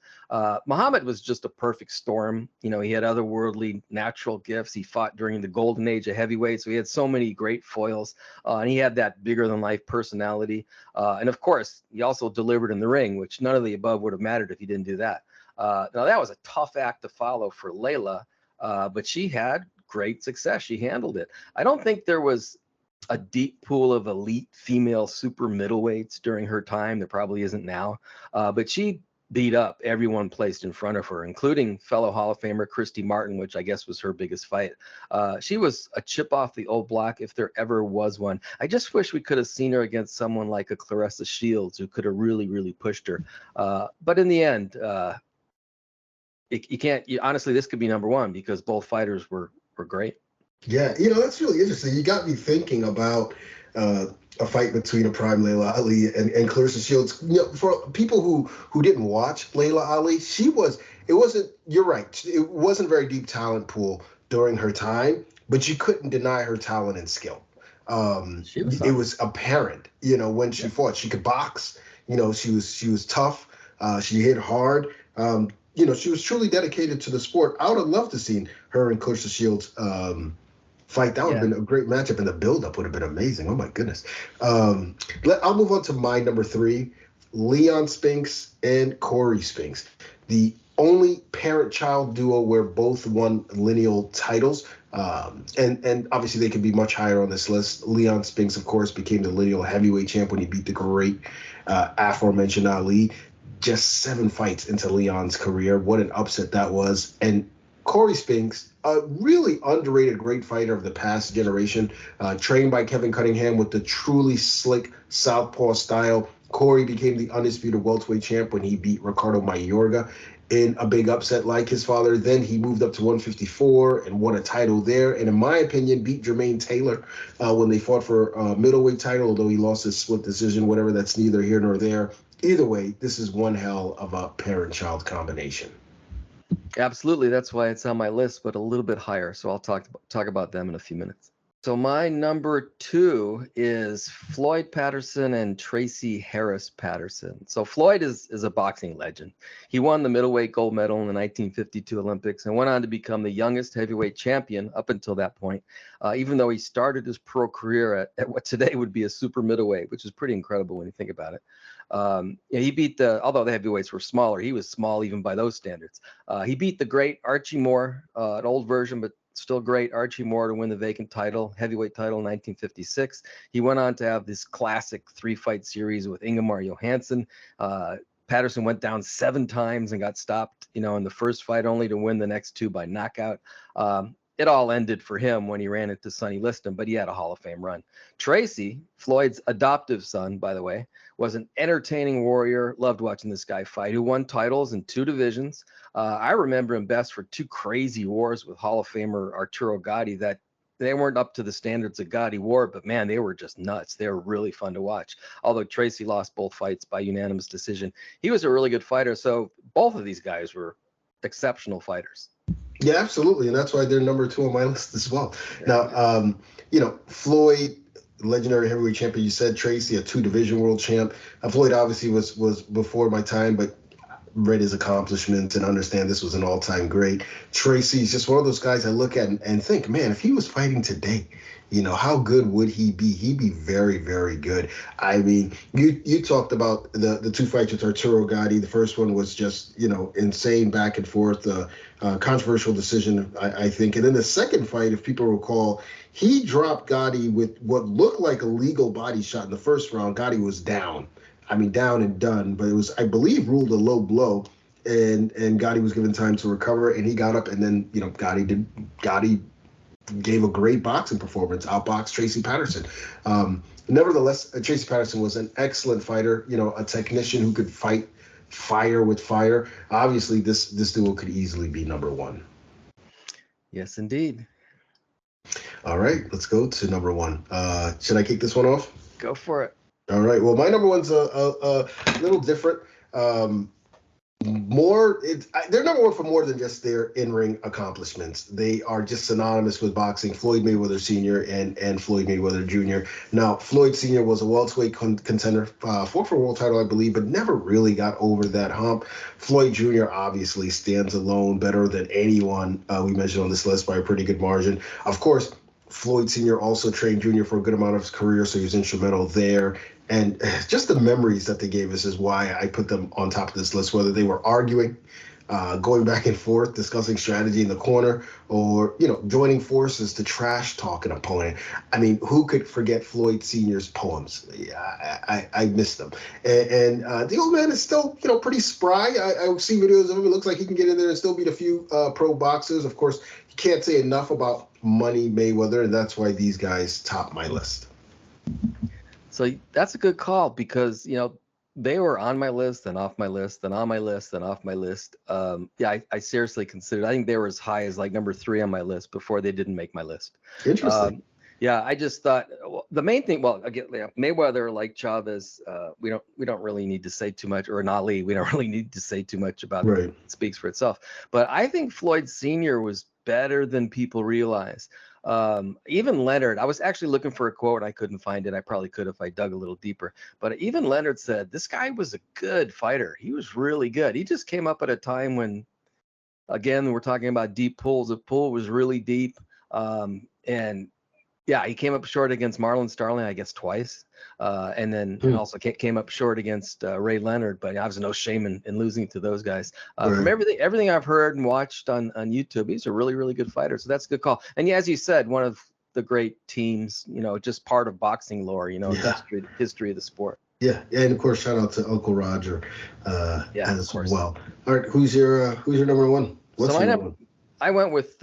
Muhammad was just a perfect storm. He had otherworldly natural gifts. He fought during the golden age of heavyweight. So he had so many great foils, and he had that bigger than life personality. And of course, he also delivered in the ring, which none of the above would have mattered if he didn't do that. Now that was a tough act to follow for Layla, but she had great success. She handled it. I don't think there was a deep pool of elite female super middleweights during her time. There probably isn't now, but she beat up everyone placed in front of her, including fellow Hall of Famer Christy Martin, which I guess was her biggest fight. She was a chip off the old block if there ever was one. I just wish we could have seen her against someone like a Claressa Shields who could have really, really pushed her. But in the end, honestly, this could be number one because both fighters were great. Yeah, that's really interesting. You got me thinking about a fight between a prime Layla Ali and Claressa Shields. For people who didn't watch Layla Ali, you're right. It wasn't a very deep talent pool during her time, but you couldn't deny her talent and skill. It was apparent, when she fought. She could box, she was tough. She hit hard. She was truly dedicated to the sport. I would have loved to seen her and Claressa Shields fight. That would have been a great matchup, and the build-up would have been amazing. Oh, my goodness. I'll move on to my number 3, Leon Spinks and Corey Spinks, the only parent-child duo where both won lineal titles. And obviously they could be much higher on this list. Leon Spinks, of course, became the lineal heavyweight champ when he beat the great aforementioned Ali. Just 7 fights into Leon's career. What an upset that was. And Corey Spinks, a really underrated great fighter of the past generation, trained by Kevin Cunningham with the truly slick southpaw style. Corey became the undisputed welterweight champ when he beat Ricardo Mayorga in a big upset like his father. Then he moved up to 154 and won a title there. And in my opinion, beat Jermaine Taylor when they fought for a middleweight title, although he lost his split decision, whatever, that's neither here nor there. Either way, this is one hell of a parent-child combination. Absolutely. That's why it's on my list, but a little bit higher. So I'll talk about them in a few minutes. So my number 2 is Floyd Patterson and Tracy Harris Patterson. So Floyd is a boxing legend. He won the middleweight gold medal in the 1952 Olympics and went on to become the youngest heavyweight champion up until that point, even though he started his pro career at what today would be a super middleweight, which is pretty incredible when you think about it. He beat although the heavyweights were smaller, he was small even by those standards. He beat the great Archie Moore, an old version, but still great, Archie Moore, to win the vacant heavyweight title in 1956. He went on to have this classic 3-fight series with Ingemar Johansson. Patterson went down 7 times and got stopped, in the first fight, only to win the next 2 by knockout. It all ended for him when he ran into Sonny Liston, but he had a Hall of Fame run. Tracy, Floyd's adoptive son, by the way, was an entertaining warrior. Loved watching this guy fight, who won titles in 2 divisions. I remember him best for 2 crazy wars with Hall of Famer Arturo Gatti that they weren't up to the standards of Gatti war, but man, they were just nuts. They were really fun to watch. Although Tracy lost both fights by unanimous decision. He was a really good fighter. So both of these guys were exceptional fighters. Yeah, absolutely. And that's why they're number 2 on my list as well. Now, Floyd, legendary heavyweight champion, you said. Tracy, a 2-division world champ. Floyd obviously was before my time, but read his accomplishments and understand this was an all-time great. Tracy's just one of those guys I look at and think, man, if he was fighting today, how good would he be? He'd be very, very good. I mean, you talked about the 2 fights with Arturo Gatti. The first one was just, insane back and forth, controversial decision, I think. And then the second fight, if people recall, he dropped Gatti with what looked like a legal body shot in the first round. Gatti was down. I mean, down and done, but it was, I believe, ruled a low blow, and Gatti was given time to recover, and he got up, and then, Gatti gave a great boxing performance, outboxed Tracy Patterson. Nevertheless, Tracy Patterson was an excellent fighter, a technician who could fight fire with fire. Obviously, this duo could easily be number 1. Yes, indeed. All right, let's go to number 1. Should I kick this one off? Go for it. All right. Well, my number 1's a little different. They're number 1 for more than just their in-ring accomplishments. They are just synonymous with boxing. Floyd Mayweather Sr. and Floyd Mayweather Jr. Now, Floyd Sr. was a welterweight contender, fought for a world title, I believe, but never really got over that hump. Floyd Jr. obviously stands alone, better than anyone we mentioned on this list by a pretty good margin. Of course, Floyd Sr. also trained Jr. for a good amount of his career, so he was instrumental there. And just the memories that they gave us is why I put them on top of this list, whether they were arguing, going back and forth, discussing strategy in the corner, or, joining forces to trash talk an opponent. I mean, who could forget Floyd Sr.'s poems? I miss them. And the old man is still, pretty spry. I see videos of him. It looks like he can get in there and still beat a few pro boxers. Of course, you can't say enough about Money Mayweather, and that's why these guys top my list. So that's a good call because, they were on my list and off my list and on my list and off my list. I seriously considered, I think they were as high as like number 3 on my list before they didn't make my list. Interesting. I just thought the main thing, again, Mayweather, like Chavez, we don't really need to say too much, or Ali, we don't really need to say too much about right. It speaks for itself. But I think Floyd Sr. was better than people realize. Even Leonard, I was actually looking for a quote. I couldn't find it. I probably could if I dug a little deeper. But even Leonard said, this guy was a good fighter. He was really good. He just came up at a time when, again, we're talking about deep pulls. The pull was really deep. He came up short against Marlon Starling, I guess, twice. And then also came up short against Ray Leonard, but I was no shame in losing to those guys. Right. From everything I've heard and watched on YouTube, he's a really, really good fighter. So that's a good call. And as you said, one of the great teams, just part of boxing lore, history of the sport. Yeah, and of course, shout out to Uncle Roger as well. All right, who's your number one? What's your number one? I went with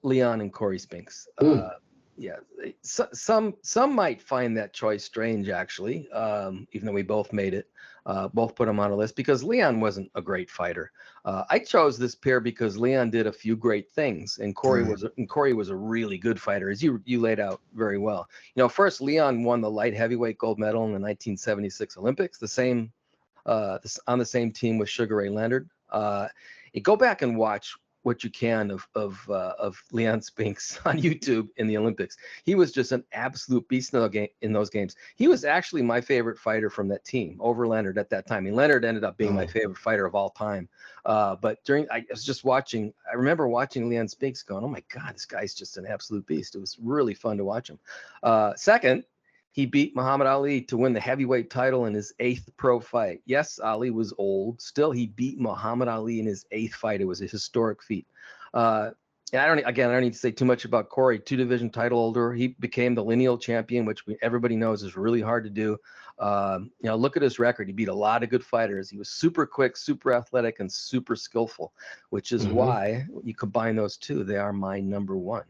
Leon and Corey Spinks. Some might find that choice strange, actually, even though we both made it, both put him on a list because Leon wasn't a great fighter. I chose this pair because Leon did a few great things, and Corey was a really good fighter, as you laid out very well. First, Leon won the light heavyweight gold medal in the 1976 Olympics, on the same team with Sugar Ray Leonard. You go back and watch what you can of Leon Spinks on YouTube in the Olympics. He was just an absolute beast in those games. He was actually my favorite fighter from that team over Leonard at that time. Leonard ended up being my favorite fighter of all time. But I was just watching, I remember watching Leon Spinks going, oh my God, this guy's just an absolute beast. It was really fun to watch him. Second, he beat Muhammad Ali to win the heavyweight title in his 8th pro fight. Yes, Ali was old. Still, he beat Muhammad Ali in his 8th fight. It was a historic feat. And I don't need to say too much about Corey. 2-division title holder. He became the lineal champion, which everybody knows is really hard to do. Look at his record. He beat a lot of good fighters. He was super quick, super athletic, and super skillful, which is why you combine those two. They are my number one.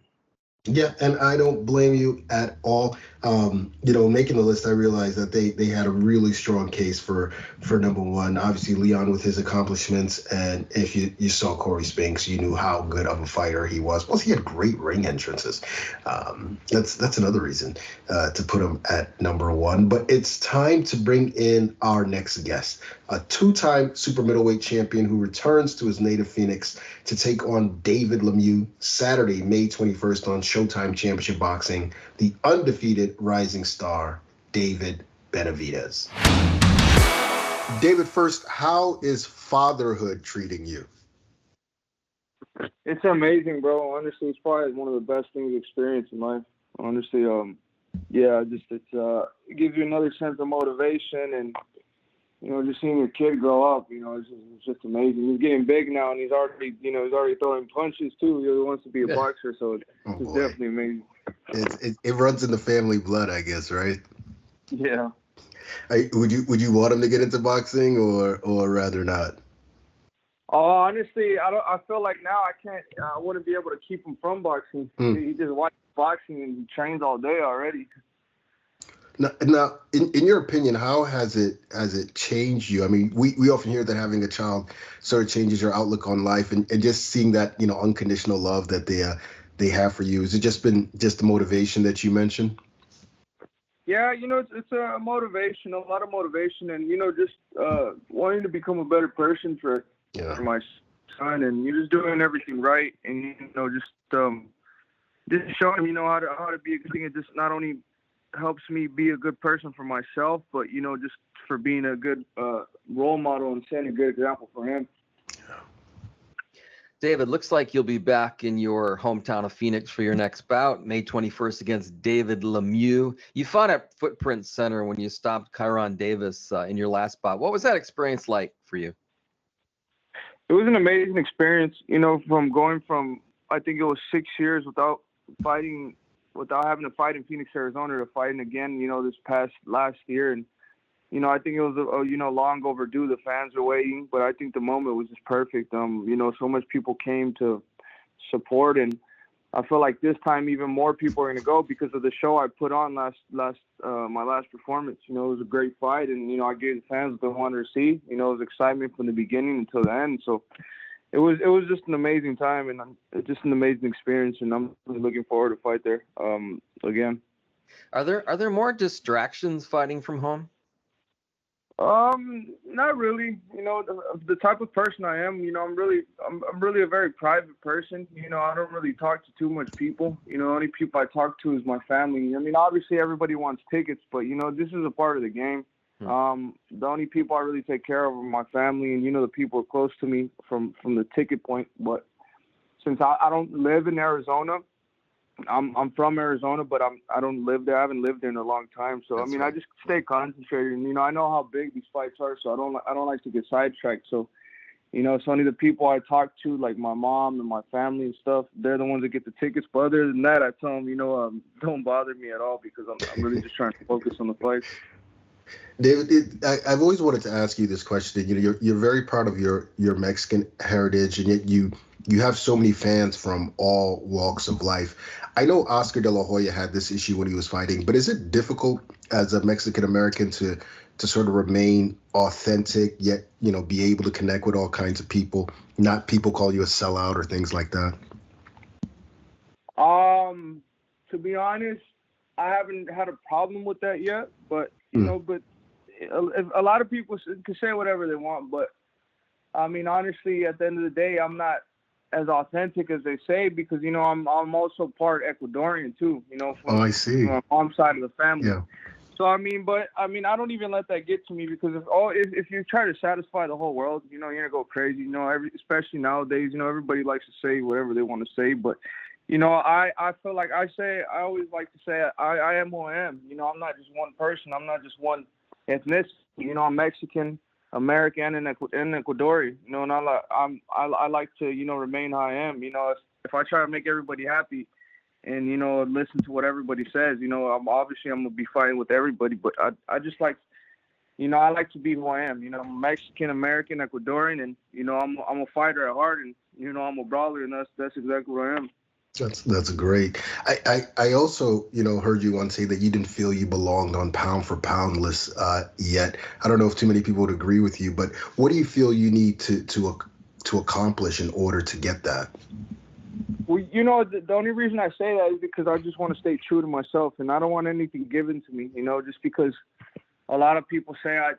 Yeah, and I don't blame you at all. Making the list, I realized that they had a really strong case for number one. Obviously, Leon with his accomplishments, and if you saw Corey Spinks, you knew how good of a fighter he was. Plus, he had great ring entrances. That's another reason to put him at number one. But it's time to bring in our next guest, a 2-time super middleweight champion who returns to his native Phoenix to take on David Lemieux Saturday, May 21st on SHOWTIME Championship Boxing, the undefeated rising star, David Benavidez. David, first, how is fatherhood treating you? It's amazing, bro. Honestly, it's probably one of the best things to experience in life. Honestly, it gives you another sense of motivation, and just seeing your kid grow up, it's just amazing. He's getting big now, and he's already throwing punches too. He wants to be a boxer, so it's definitely amazing. It runs in the family blood, I guess, right? Yeah. Would you want him to get into boxing, or rather not? Honestly, I feel like now I wouldn't be able to keep him from boxing. He just watches boxing and he trains all day already. Now, in your opinion, how has it changed you? I mean, we often hear that having a child sort of changes your outlook on life, and just seeing that unconditional love that they have for you. Has it just been the motivation that you mentioned? Yeah, it's a motivation, a lot of motivation, and just wanting to become a better person for my son, and you're just doing everything right, and just showing him how to be a good thing. It just not only helps me be a good person for myself, but just for being a good role model and setting a good example for him. David, looks like you'll be back in your hometown of Phoenix for your next bout, May 21st against David Lemieux. You fought at Footprint Center when you stopped Kyron Davis in your last bout. What was that experience like for you? It was an amazing experience, from going from, I think it was 6 years without having to fight in Phoenix, Arizona, to fighting again, this last year. And, I think it was, long overdue. The fans were waiting, but I think the moment was just perfect. So much people came to support, and I feel like this time even more people are going to go because of the show I put on my last performance. It was a great fight, and, I gave the fans what they wanted to see. It was excitement from the beginning until the end. So it was just an amazing time, and just an amazing experience, and I'm really looking forward to fight there again. Are there more distractions fighting from home? Not really. The type of person I am, I'm really a very private person. I don't really talk to too much people. Only people I talk to is my family. Obviously everybody wants tickets, but this is a part of the game. The only people I really take care of are my family and, the people close to me from the ticket point. But since I don't live in Arizona, I'm from Arizona, but I don't live there. I haven't lived there in a long time. So, That's right. right. I just stay concentrated. And, I know how big these fights are, so I don't like to get sidetracked. So, it's only the people I talk to, like my mom and my family and stuff. They're the ones that get the tickets. But other than that, I tell them, don't bother me at all because I'm really just trying to focus on the fight. David, I've always wanted to ask you this question. You're very proud of your Mexican heritage, and yet you have so many fans from all walks of life. I know Oscar De La Hoya had this issue when he was fighting, but is it difficult as a Mexican American to sort of remain authentic, yet be able to connect with all kinds of people, not people call you a sellout or things like that? To be honest, I haven't had a problem with that yet, but but a lot of people can say whatever they want, but honestly, at the end of the day, I'm not as authentic as they say because I'm also part Ecuadorian too. From I see. my mom's side of the family. Yeah. So I don't even let that get to me because if you try to satisfy the whole world, you're gonna go crazy. Especially nowadays, everybody likes to say whatever they want to say, but. I feel like I always like to say I am who I am. I'm not just one person. I'm not just one ethnicity. I'm Mexican, American, and Ecuadorian. And I like to, remain how I am. If I try to make everybody happy and, listen to what everybody says, I'm gonna be fighting with everybody. But I just like, I like to be who I am. I'm Mexican, American, Ecuadorian, and I'm a fighter at heart, and I'm a brawler, and that's exactly what I am. That's great. I also, heard you once say that you didn't feel you belonged on pound for pound list yet. I don't know if too many people would agree with you, but what do you feel you need to accomplish in order to get that? Well, the only reason I say that is because I just want to stay true to myself, and I don't want anything given to me, just because a lot of people say I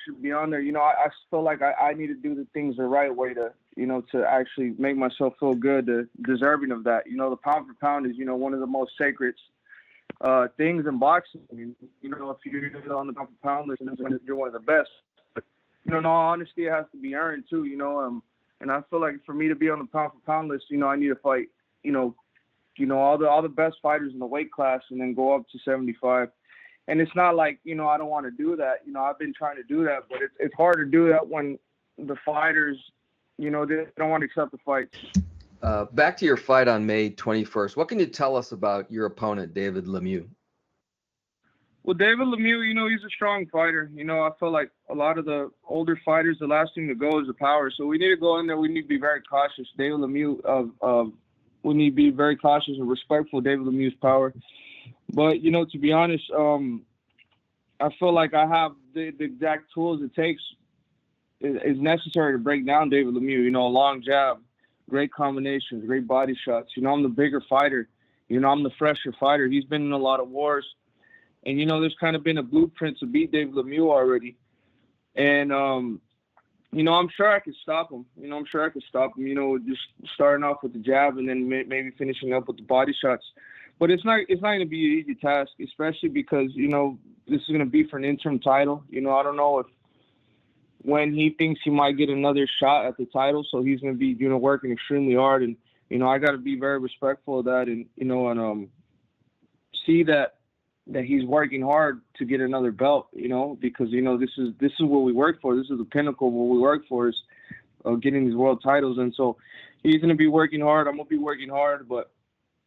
should be on there. I feel like I need to do the things the right way to actually make myself feel good, deserving of that. The pound for pound is, one of the most sacred things in boxing. If you're on the pound for pound list, you're one of the best. But, in all honesty, it has to be earned too, and I feel like for me to be on the pound for pound list, I need to fight, all the best fighters in the weight class and then go up to 75. And it's not like, I don't want to do that. I've been trying to do that, but it's hard to do that when the fighters, they don't want to accept the fights. Back to your fight on May 21st. What can you tell us about your opponent, David Lemieux? Well, David Lemieux, he's a strong fighter. I feel like a lot of the older fighters, the last thing to go is the power. So we need to go in there. We need to be very cautious. David Lemieux, we need to be very cautious and respectful of David Lemieux's power. But, to be honest, I feel like I have the exact tools it takes is necessary to break down David Lemieux. A long jab, great combinations, great body shots. I'm the bigger fighter. I'm the fresher fighter. He's been in a lot of wars. And, there's kind of been a blueprint to beat David Lemieux already. And, I'm sure I could stop him. Just starting off with the jab and then maybe finishing up with the body shots. But it's not going to be an easy task, especially because, this is going to be for an interim title. I don't know when he thinks he might get another shot at the title. So he's going to be, working extremely hard. And, I got to be very respectful of that and, see that he's working hard to get another belt, because, this is what we work for. This is the pinnacle of what we work for is getting these world titles. And so he's going to be working hard. I'm going to be working hard. But,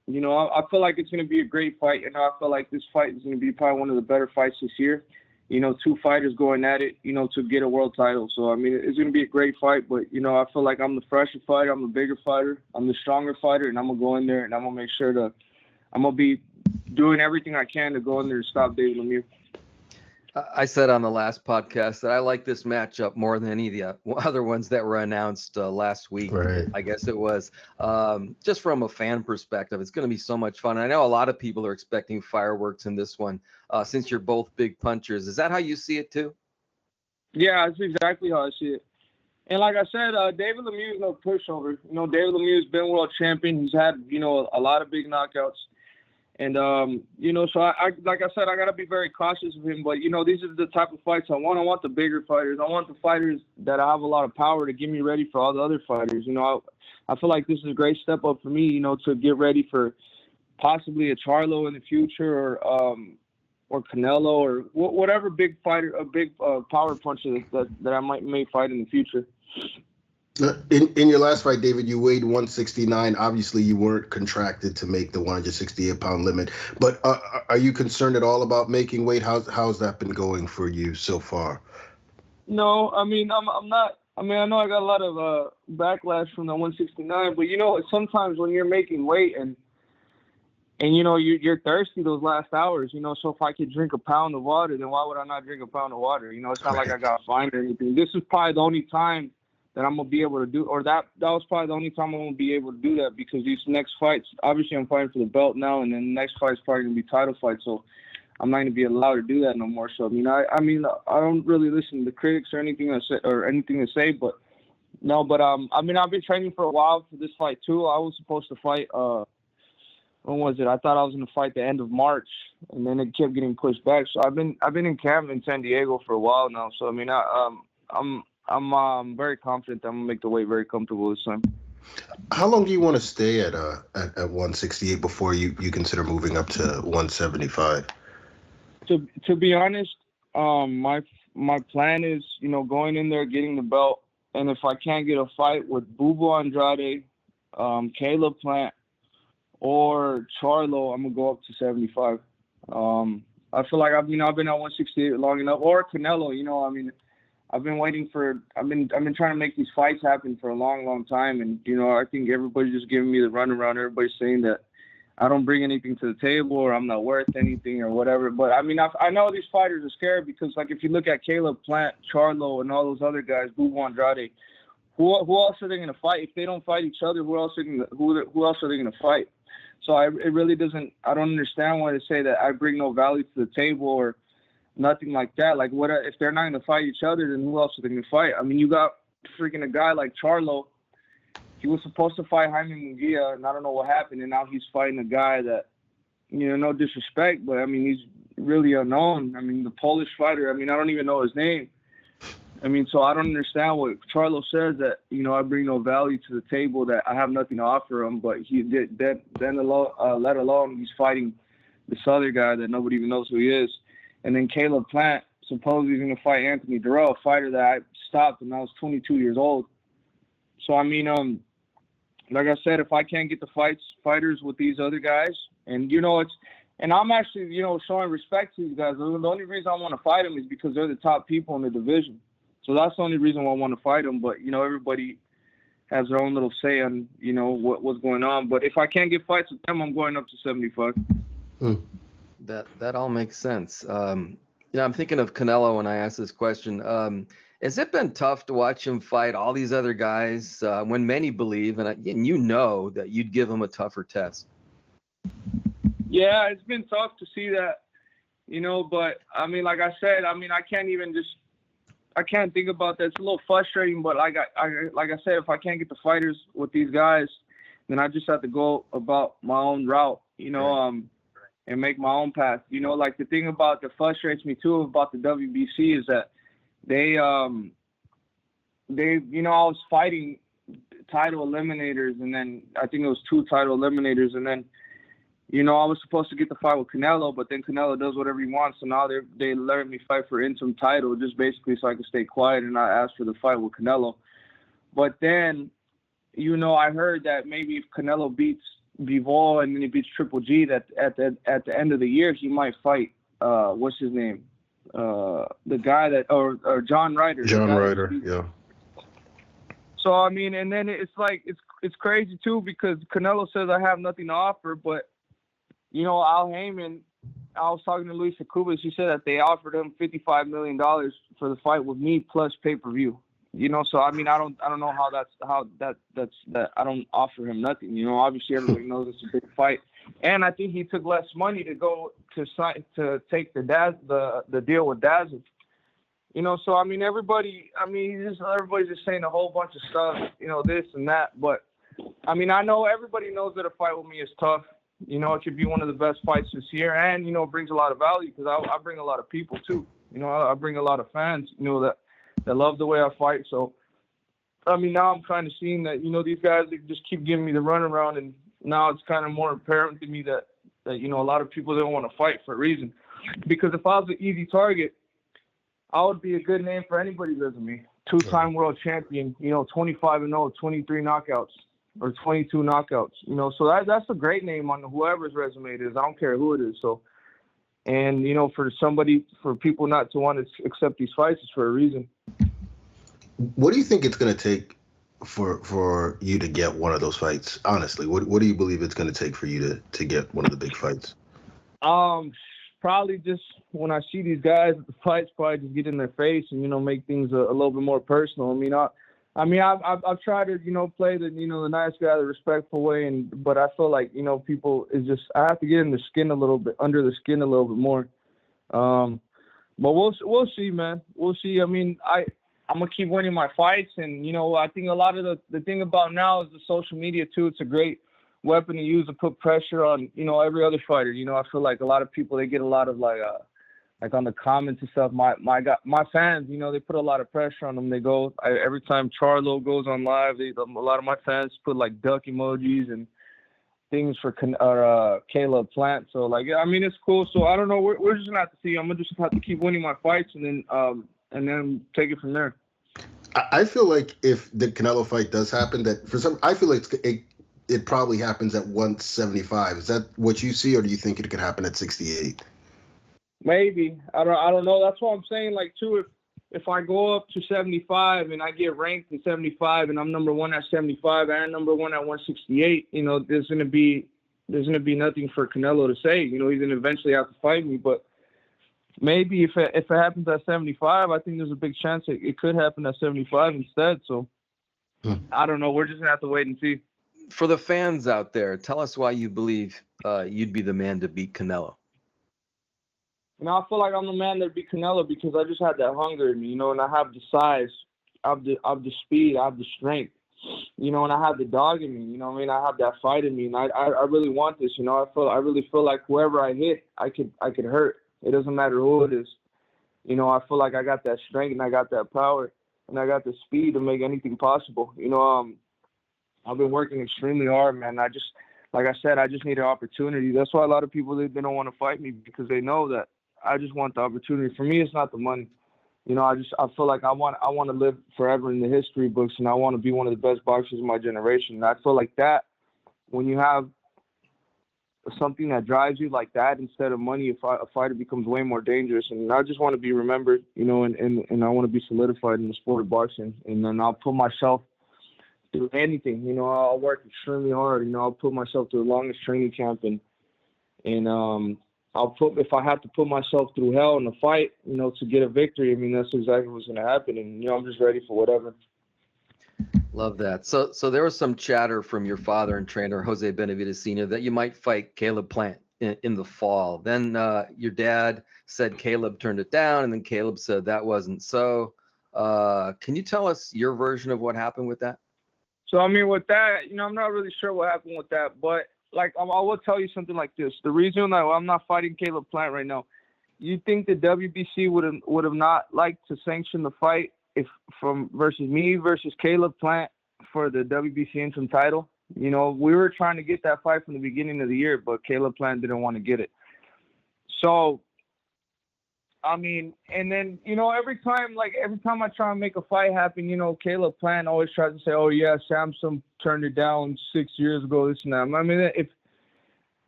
you know, I feel like it's going to be a great fight. And I feel like this fight is going to be probably one of the better fights this year. You know, two fighters going at it, you know, to get a world title. So, I mean, it's going to be a great fight. But, you know, I feel like I'm the fresher fighter. I'm the bigger fighter. I'm the stronger fighter. And I'm going to go in there and I'm going to make sure I'm going to be doing everything I can to go in there and stop David Lemieux. I said on the last podcast that I like this matchup more than any of the other ones that were announced last week. Right. I guess it was. Just from a fan perspective, it's going to be so much fun. I know a lot of people are expecting fireworks in this one since you're both big punchers. Is that how you see it too? Yeah, that's exactly how I see it. And like I said, David Lemieux is no pushover. You know, David Lemieux has been world champion. He's had, you know, a lot of big knockouts. And, you know, so I like I said, I got to be very cautious of him. But, you know, these are the type of fights I want. I want the bigger fighters. I want the fighters that have a lot of power to get me ready for all the other fighters. You know, I feel like this is a great step up for me, you know, to get ready for possibly a Charlo in the future or Canelo or whatever big fighter, a big power puncher that I may fight in the future. In your last fight, David, you weighed 169. Obviously, you weren't contracted to make the 168-pound limit. But are you concerned at all about making weight? How's that been going for you so far? No, I mean, I'm not. I mean, I know I got a lot of backlash from the 169, but you know, sometimes when you're making weight and you know you're thirsty those last hours, you know. So if I could drink a pound of water, then why would I not drink a pound of water? You know, it's not like I got fined or anything. This is probably the only time that I'm going to be able to do, or that was probably the only time I'm going to be able to do that, because these next fights, obviously I'm fighting for the belt now, and then the next fight's probably going to be title fight, so I'm not going to be allowed to do that no more. So, I mean, I don't really listen to the critics or anything to say, but no, but I mean, I've been training for a while for this fight too. I was supposed to fight, when was it? I thought I was going to fight the end of March, and then it kept getting pushed back. So I've been in camp in San Diego for a while now. So, I mean, I'm very confident that I'm going to make the weight very comfortable this time. How long do you want to stay at 168 before you consider moving up to 175? To be honest, my plan is, you know, going in there, getting the belt, and if I can't get a fight with Bubu Andrade, Caleb Plant, or Charlo, I'm going to go up to 75. I feel like I've been at 168 long enough, or Canelo, you know, I mean, I've been trying to make these fights happen for a long, long time. And, you know, I think everybody's just giving me the runaround. Everybody's saying that I don't bring anything to the table or I'm not worth anything or whatever. But, I mean, I know these fighters are scared because, like, if you look at Caleb Plant, Charlo, and all those other guys, Bubu Andrade, who else are they going to fight? If they don't fight each other, who else are they going to fight? So I don't understand why they say that I bring no value to the table or nothing like that. Like, what if they're not going to fight each other, then who else are they going to fight? I mean, you got freaking a guy like Charlo. He was supposed to fight Jaime Munguia, and I don't know what happened, and now he's fighting a guy that, you know, no disrespect, but, I mean, he's really unknown. I mean, the Polish fighter, I mean, I don't even know his name. I mean, so I don't understand what Charlo says, that, you know, I bring no value to the table, that I have nothing to offer him, but he did that, let alone he's fighting this other guy that nobody even knows who he is. And then Caleb Plant supposedly going to fight Anthony Durrell, a fighter that I stopped when I was 22 years old. So, I mean, like I said, if I can't get the fighters with these other guys, and, you know, and I'm actually, you know, showing respect to these guys. The only reason I want to fight them is because they're the top people in the division. So that's the only reason why I want to fight them. But, you know, everybody has their own little say on, you know, what's going on. But if I can't get fights with them, I'm going up to 75. That all makes sense. You know, I'm thinking of Canelo when I ask this question. Has it been tough to watch him fight all these other guys when many believe, and you know, that you'd give him a tougher test? Yeah, it's been tough to see that, you know, but, I mean, like I said, I mean, I can't think about that. It's a little frustrating, but like I said, if I can't get the fighters with these guys, then I just have to go about my own route, you know, and make my own path. You know, like the thing that frustrates me too about the WBC is that they, you know, I was fighting title eliminators, and then I think it was 2 title eliminators, and then, you know, I was supposed to get the fight with Canelo, but then Canelo does whatever he wants, so now they let me fight for interim title just basically so I can stay quiet and not ask for the fight with Canelo. But then, I heard that maybe if Canelo beats Bivol and then he beats Triple G, that at the end of the year he might fight what's his name, the guy that or John Ryder. John Ryder, yeah. So I mean, and then it's like it's crazy too because Canelo says I have nothing to offer, but Al Heyman, I was talking to Luis Cubas. He said that they offered him $55 million for the fight with me plus pay-per-view. So I mean, I don't know how that's I don't offer him nothing. Obviously everybody knows it's a big fight, and I think he took less money to go to take the deal with Dazzle. So I mean, everybody's just saying a whole bunch of stuff, this and that. But I mean, I know everybody knows that a fight with me is tough. It could be one of the best fights this year, and it brings a lot of value because I bring a lot of people too. I bring a lot of fans, that love the way I fight. So, I mean, now I'm kind of seeing that, these guys, they just keep giving me the runaround, and now it's kind of more apparent to me that a lot of people don't want to fight for a reason. Because if I was an easy target, I would be a good name for anybody's resume. Two-time world champion, 25-0, 23 knockouts, or 22 knockouts. So that's a great name on whoever's resume it is. I don't care who it is. So, and, for people not to want to accept these fights is for a reason. What do you think it's going to take for you to get one of those fights? Honestly, what do you believe it's going to take for you to get one of the big fights? Probably just when I see these guys at the fights, probably just get in their face and, make things a little bit more personal. I've tried to, play the nice guy, the respectful way, but I feel like, people is just, I have to get in the skin a little bit, under the skin a little bit more. But we'll see, man. We'll see. I mean, I'm going to keep winning my fights. And, I think a lot of the thing about now is the social media too. It's a great weapon to use to put pressure on, every other fighter. I feel like a lot of people, they get a lot of like on the comments and stuff, my fans, they put a lot of pressure on them. They go, every time Charlo goes on live, a lot of my fans put like duck emojis and things for Caleb Plant. So it's cool. So I don't know. We're just gonna have to see. I'm gonna just have to keep winning my fights and then take it from there. I feel like if the Canelo fight does happen, I feel like it probably happens at 175. Is that what you see, or do you think it could happen at 68? Maybe. I don't know. That's what I'm saying. Like, too, if I go up to 75 and I get ranked in 75 and I'm number one at 75 and number one at 168, there's gonna be nothing for Canelo to say. He's gonna eventually have to fight me. But maybe if it happens at 75, I think there's a big chance it could happen at 75 instead. So I don't know. We're just gonna have to wait and see. For the fans out there, tell us why you believe you'd be the man to beat Canelo. I feel like I'm the man that beat Canelo because I just had that hunger in me, and I have the size, I have the speed, I have the strength, and I have the dog in me, I have that fight in me, and I really want this, I really feel like whoever I hit, I could hurt. It doesn't matter who it is. I feel like I got that strength and I got that power and I got the speed to make anything possible. I've been working extremely hard, man. Like I said, I just need an opportunity. That's why a lot of people, they don't want to fight me because they know that I just want the opportunity. For me, it's not the money. I feel like I want to live forever in the history books, and I want to be one of the best boxers of my generation. And I feel like that when you have something that drives you like that instead of money, a fighter becomes way more dangerous. And I just want to be remembered, and I want to be solidified in the sport of boxing. And then I'll put myself through anything. I'll work extremely hard. I'll put myself through the longest training camp, and if I have to put myself through hell in a fight, to get a victory, that's exactly what's going to happen. And, I'm just ready for whatever. Love that. So there was some chatter from your father and trainer, Jose Benavidez Sr., that you might fight Caleb Plant in the fall. Then your dad said Caleb turned it down, and then Caleb said that wasn't so. Can you tell us your version of what happened with that? So, with that, I'm not really sure what happened with that, but I will tell you something like this. The reason that I'm not fighting Caleb Plant right now, you think the WBC would have not liked to sanction the fight versus me versus Caleb Plant for the WBC interim title? We were trying to get that fight from the beginning of the year, but Caleb Plant didn't want to get it. So I mean, and then, every time I try and make a fight happen, Caleb Plant always tries to say, oh, yeah, Samson turned it down 6 years ago, this and that.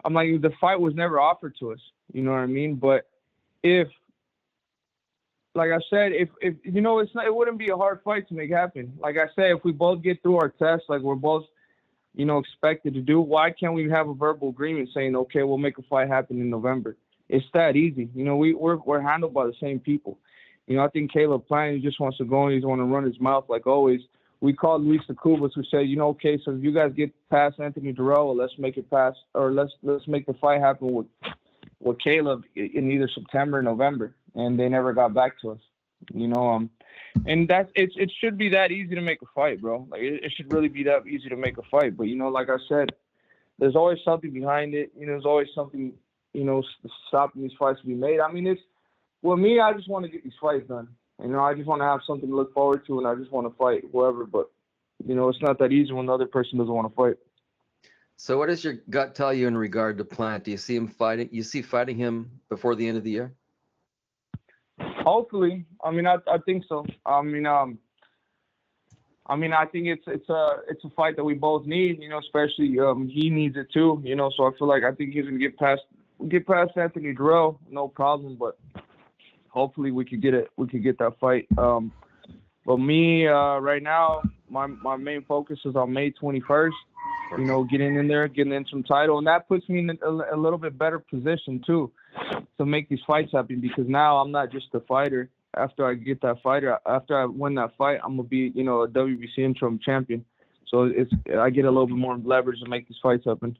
I mean, the fight was never offered to us, you know what I mean? But if, like I said, if it wouldn't be a hard fight to make happen. Like I said, if we both get through our tests, like we're both, expected to do, why can't we have a verbal agreement saying, okay, we'll make a fight happen in November? It's that easy. We're handled by the same people. I think Caleb Plant, he just wants to go and he wants to run his mouth like always. We called Luis de Cubas, who said, okay, so if you guys get past Anthony Durrell, let's make it past, or let's make the fight happen with Caleb in either September or November. And they never got back to us. And it should be that easy to make a fight, bro. Like it should really be that easy to make a fight. But like I said, there's always something behind it. There's always something, stopping these fights to be made. I mean, me, I just want to get these fights done. I just want to have something to look forward to, and I just want to fight whoever. But it's not that easy when the other person doesn't want to fight. So what does your gut tell you in regard to Plant? Do you see him fighting? You see fighting him before the end of the year? Hopefully. I mean, I think so. I think it's a fight that we both need, especially he needs it too, so I think he's gonna get past Anthony Durrell, no problem, but hopefully we could get that fight. But me right now, my main focus is on May 21st, getting in there, getting in some title, and that puts me in a little bit better position too to make these fights happen, because now I'm not just a fighter. After I get that fighter, after I win that fight, I'm gonna be, a WBC interim champion. So I get a little bit more leverage to make these fights happen.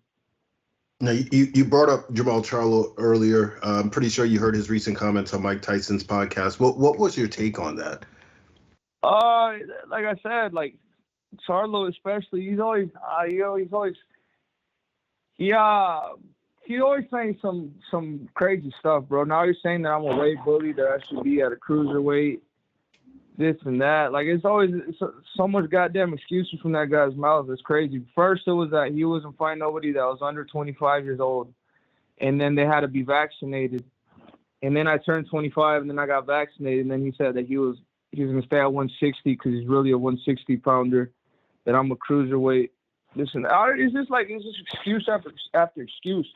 Now, you brought up Jermall Charlo earlier. I'm pretty sure you heard his recent comments on Mike Tyson's podcast. What was your take on that? Like I said, like Charlo especially, he's always saying some crazy stuff, bro. Now he's saying that I'm a weight bully, that I should be at a cruiserweight, this and that. Like, it's always so much goddamn excuses from that guy's mouth. It's crazy. First, it was that he wasn't fighting nobody that was under 25 years old, and then they had to be vaccinated. And then I turned 25, and then I got vaccinated, and then he said that he was going to stay at 160 because he's really a 160-pounder, that I'm a cruiserweight. Listen, it's just excuse after excuse.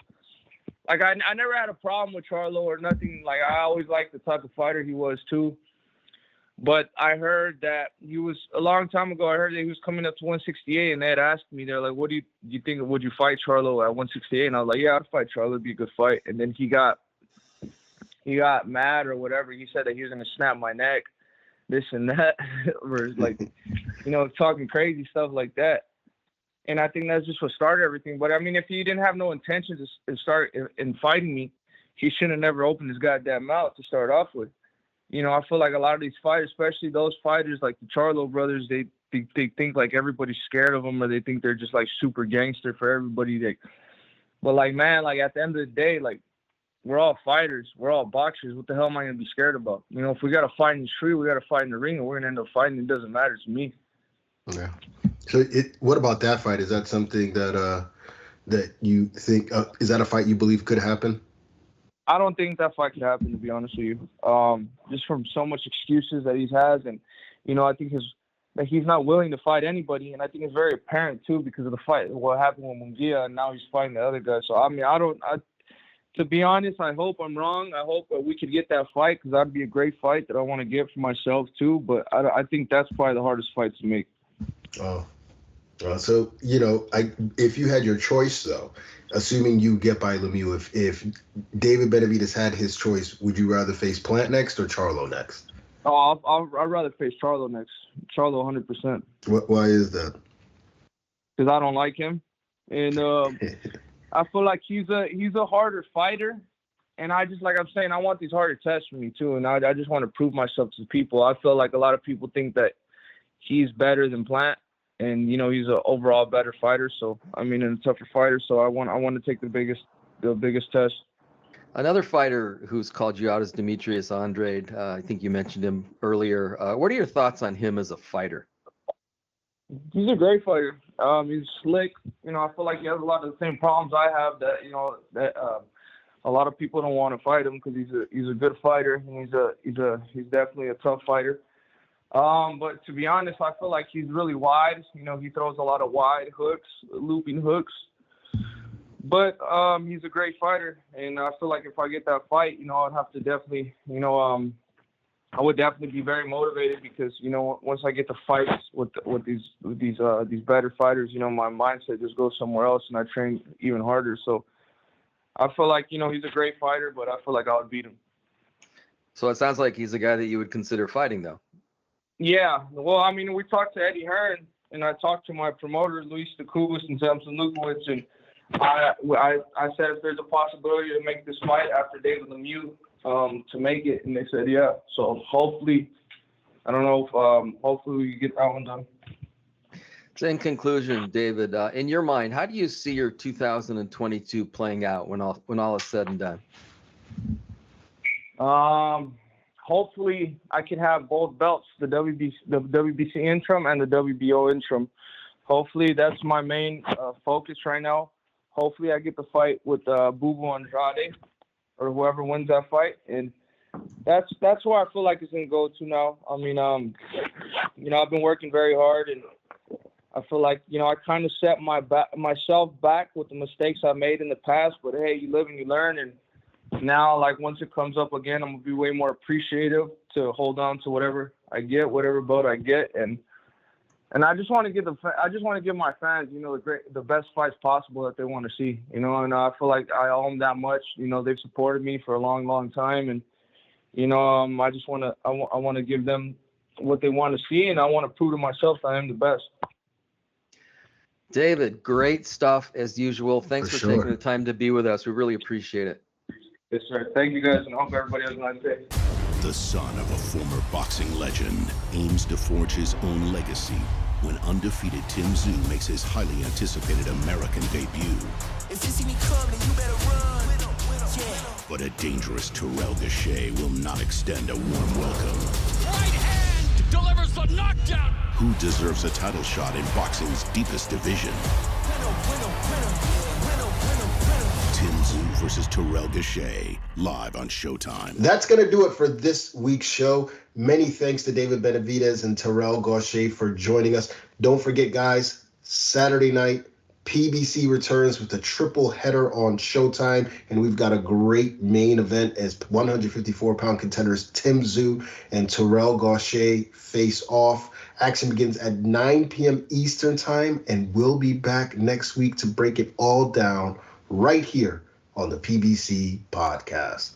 Like, I never had a problem with Charlo or nothing. Like, I always liked the type of fighter he was, too. But I heard that a long time ago, I heard that he was coming up to 168, and they had asked me, they're like, what do you think, would you fight Charlo at 168? And I was like, yeah, I'd fight Charlo. It'd be a good fight. And then he got mad or whatever. He said that he was going to snap my neck, this and that, or like, talking crazy stuff like that. And I think that's just what started everything. But, I mean, if he didn't have no intention to start in fighting me, he shouldn't have never opened his goddamn mouth to start off with. I feel like a lot of these fighters, especially those fighters like the Charlo brothers, they think like everybody's scared of them, or they think they're just like super gangster for everybody. But like, man, like at the end of the day, like we're all fighters, we're all boxers. What the hell am I gonna be scared about? If we got to fight in the street, we got to fight in the ring, and we're gonna end up fighting. It doesn't matter to me. Yeah. So what about that fight? Is that something that you think is that a fight you believe could happen? I don't think that fight could happen, to be honest with you. Just from so much excuses that he has, and I think that he's not willing to fight anybody, and I think it's very apparent too because of the fight, what happened with Munguia, and now he's fighting the other guy. So I mean, to be honest, I hope I'm wrong. I hope that we could get that fight, because that'd be a great fight that I want to get for myself too. But I think that's probably the hardest fight to make. Oh. So, if you had your choice, though, assuming you get by Lemieux, if David Benavidez had his choice, would you rather face Plant next or Charlo next? Oh, I'd rather face Charlo next. Charlo 100%. Why is that? Because I don't like him. And I feel like he's a harder fighter. And I just, like I'm saying, I want these harder tests for me, too. And I just want to prove myself to people. I feel like a lot of people think that he's better than Plant. And he's an overall better fighter, and a tougher fighter. So I want to take the biggest test. Another fighter who's called you out is Demetrius Andrade. I think you mentioned him earlier. What are your thoughts on him as a fighter? He's a great fighter. He's slick. I feel like he has a lot of the same problems I have. That a lot of people don't want to fight him because he's a good fighter, and he's definitely a tough fighter. But to be honest, I feel like he's really wide. You know, he throws a lot of wide hooks, looping hooks. But he's a great fighter, and I feel like if I get that fight, you know, I'd have to definitely, you know, I would definitely be very motivated because, you know, once I get the fights with these better fighters, you know, my mindset just goes somewhere else, and I train even harder. So I feel like, you know, he's a great fighter, but I feel like I would beat him. So it sounds like he's a guy that you would consider fighting, though. Yeah. Well, I mean, we talked to Eddie Hearn, and I talked to my promoter, Luis Decubas and Samson Lukowicz, and I said if there's a possibility to make this fight after David Lemieux to make it, and they said yeah. So hopefully, I don't know if hopefully we get that one done. So in conclusion, David, in your mind, how do you see your 2022 playing out when all is said and done? Hopefully I can have both belts, the WBC interim and the WBO interim. Hopefully that's my main focus right now. Hopefully I get the fight with Bubu Andrade or whoever wins that fight, and that's where I feel like it's gonna go to now. I mean, you know, I've been working very hard, and I feel like, you know, I kind of set myself back with the mistakes I made in the past. But hey, you live and you learn, and now, like, once it comes up again, I'm gonna be way more appreciative to hold on to whatever I get, whatever belt I get, and I just want to give my fans, you know, the best fights possible that they want to see, you know, and I feel like I owe them that much. You know, they've supported me for a long, long time, and you know, I just want to give them what they want to see, and I want to prove to myself that I am the best. David, great stuff as usual. Thanks for taking the time to be with us. We really appreciate it. Yes, sir. Thank you, guys, and I hope everybody has a nice day. The son of a former boxing legend aims to forge his own legacy when undefeated Tim Tszyu makes his highly anticipated American debut. If you see me coming, you better run. Yeah. But a dangerous Terrell Gausha will not extend a warm welcome. Right hand delivers the knockdown. Who deserves a title shot in boxing's deepest division? Tim Tszyu versus Terrell Gausha, live on Showtime. That's going to do it for this week's show. Many thanks to David Benavidez and Terrell Gausha for joining us. Don't forget, guys, Saturday night, PBC returns with a triple header on Showtime, and we've got a great main event as 154-pound contenders Tim Tszyu and Terrell Gausha face off. Action begins at 9 p.m. Eastern Time, and we'll be back next week to break it all down right here on the PBC Podcast.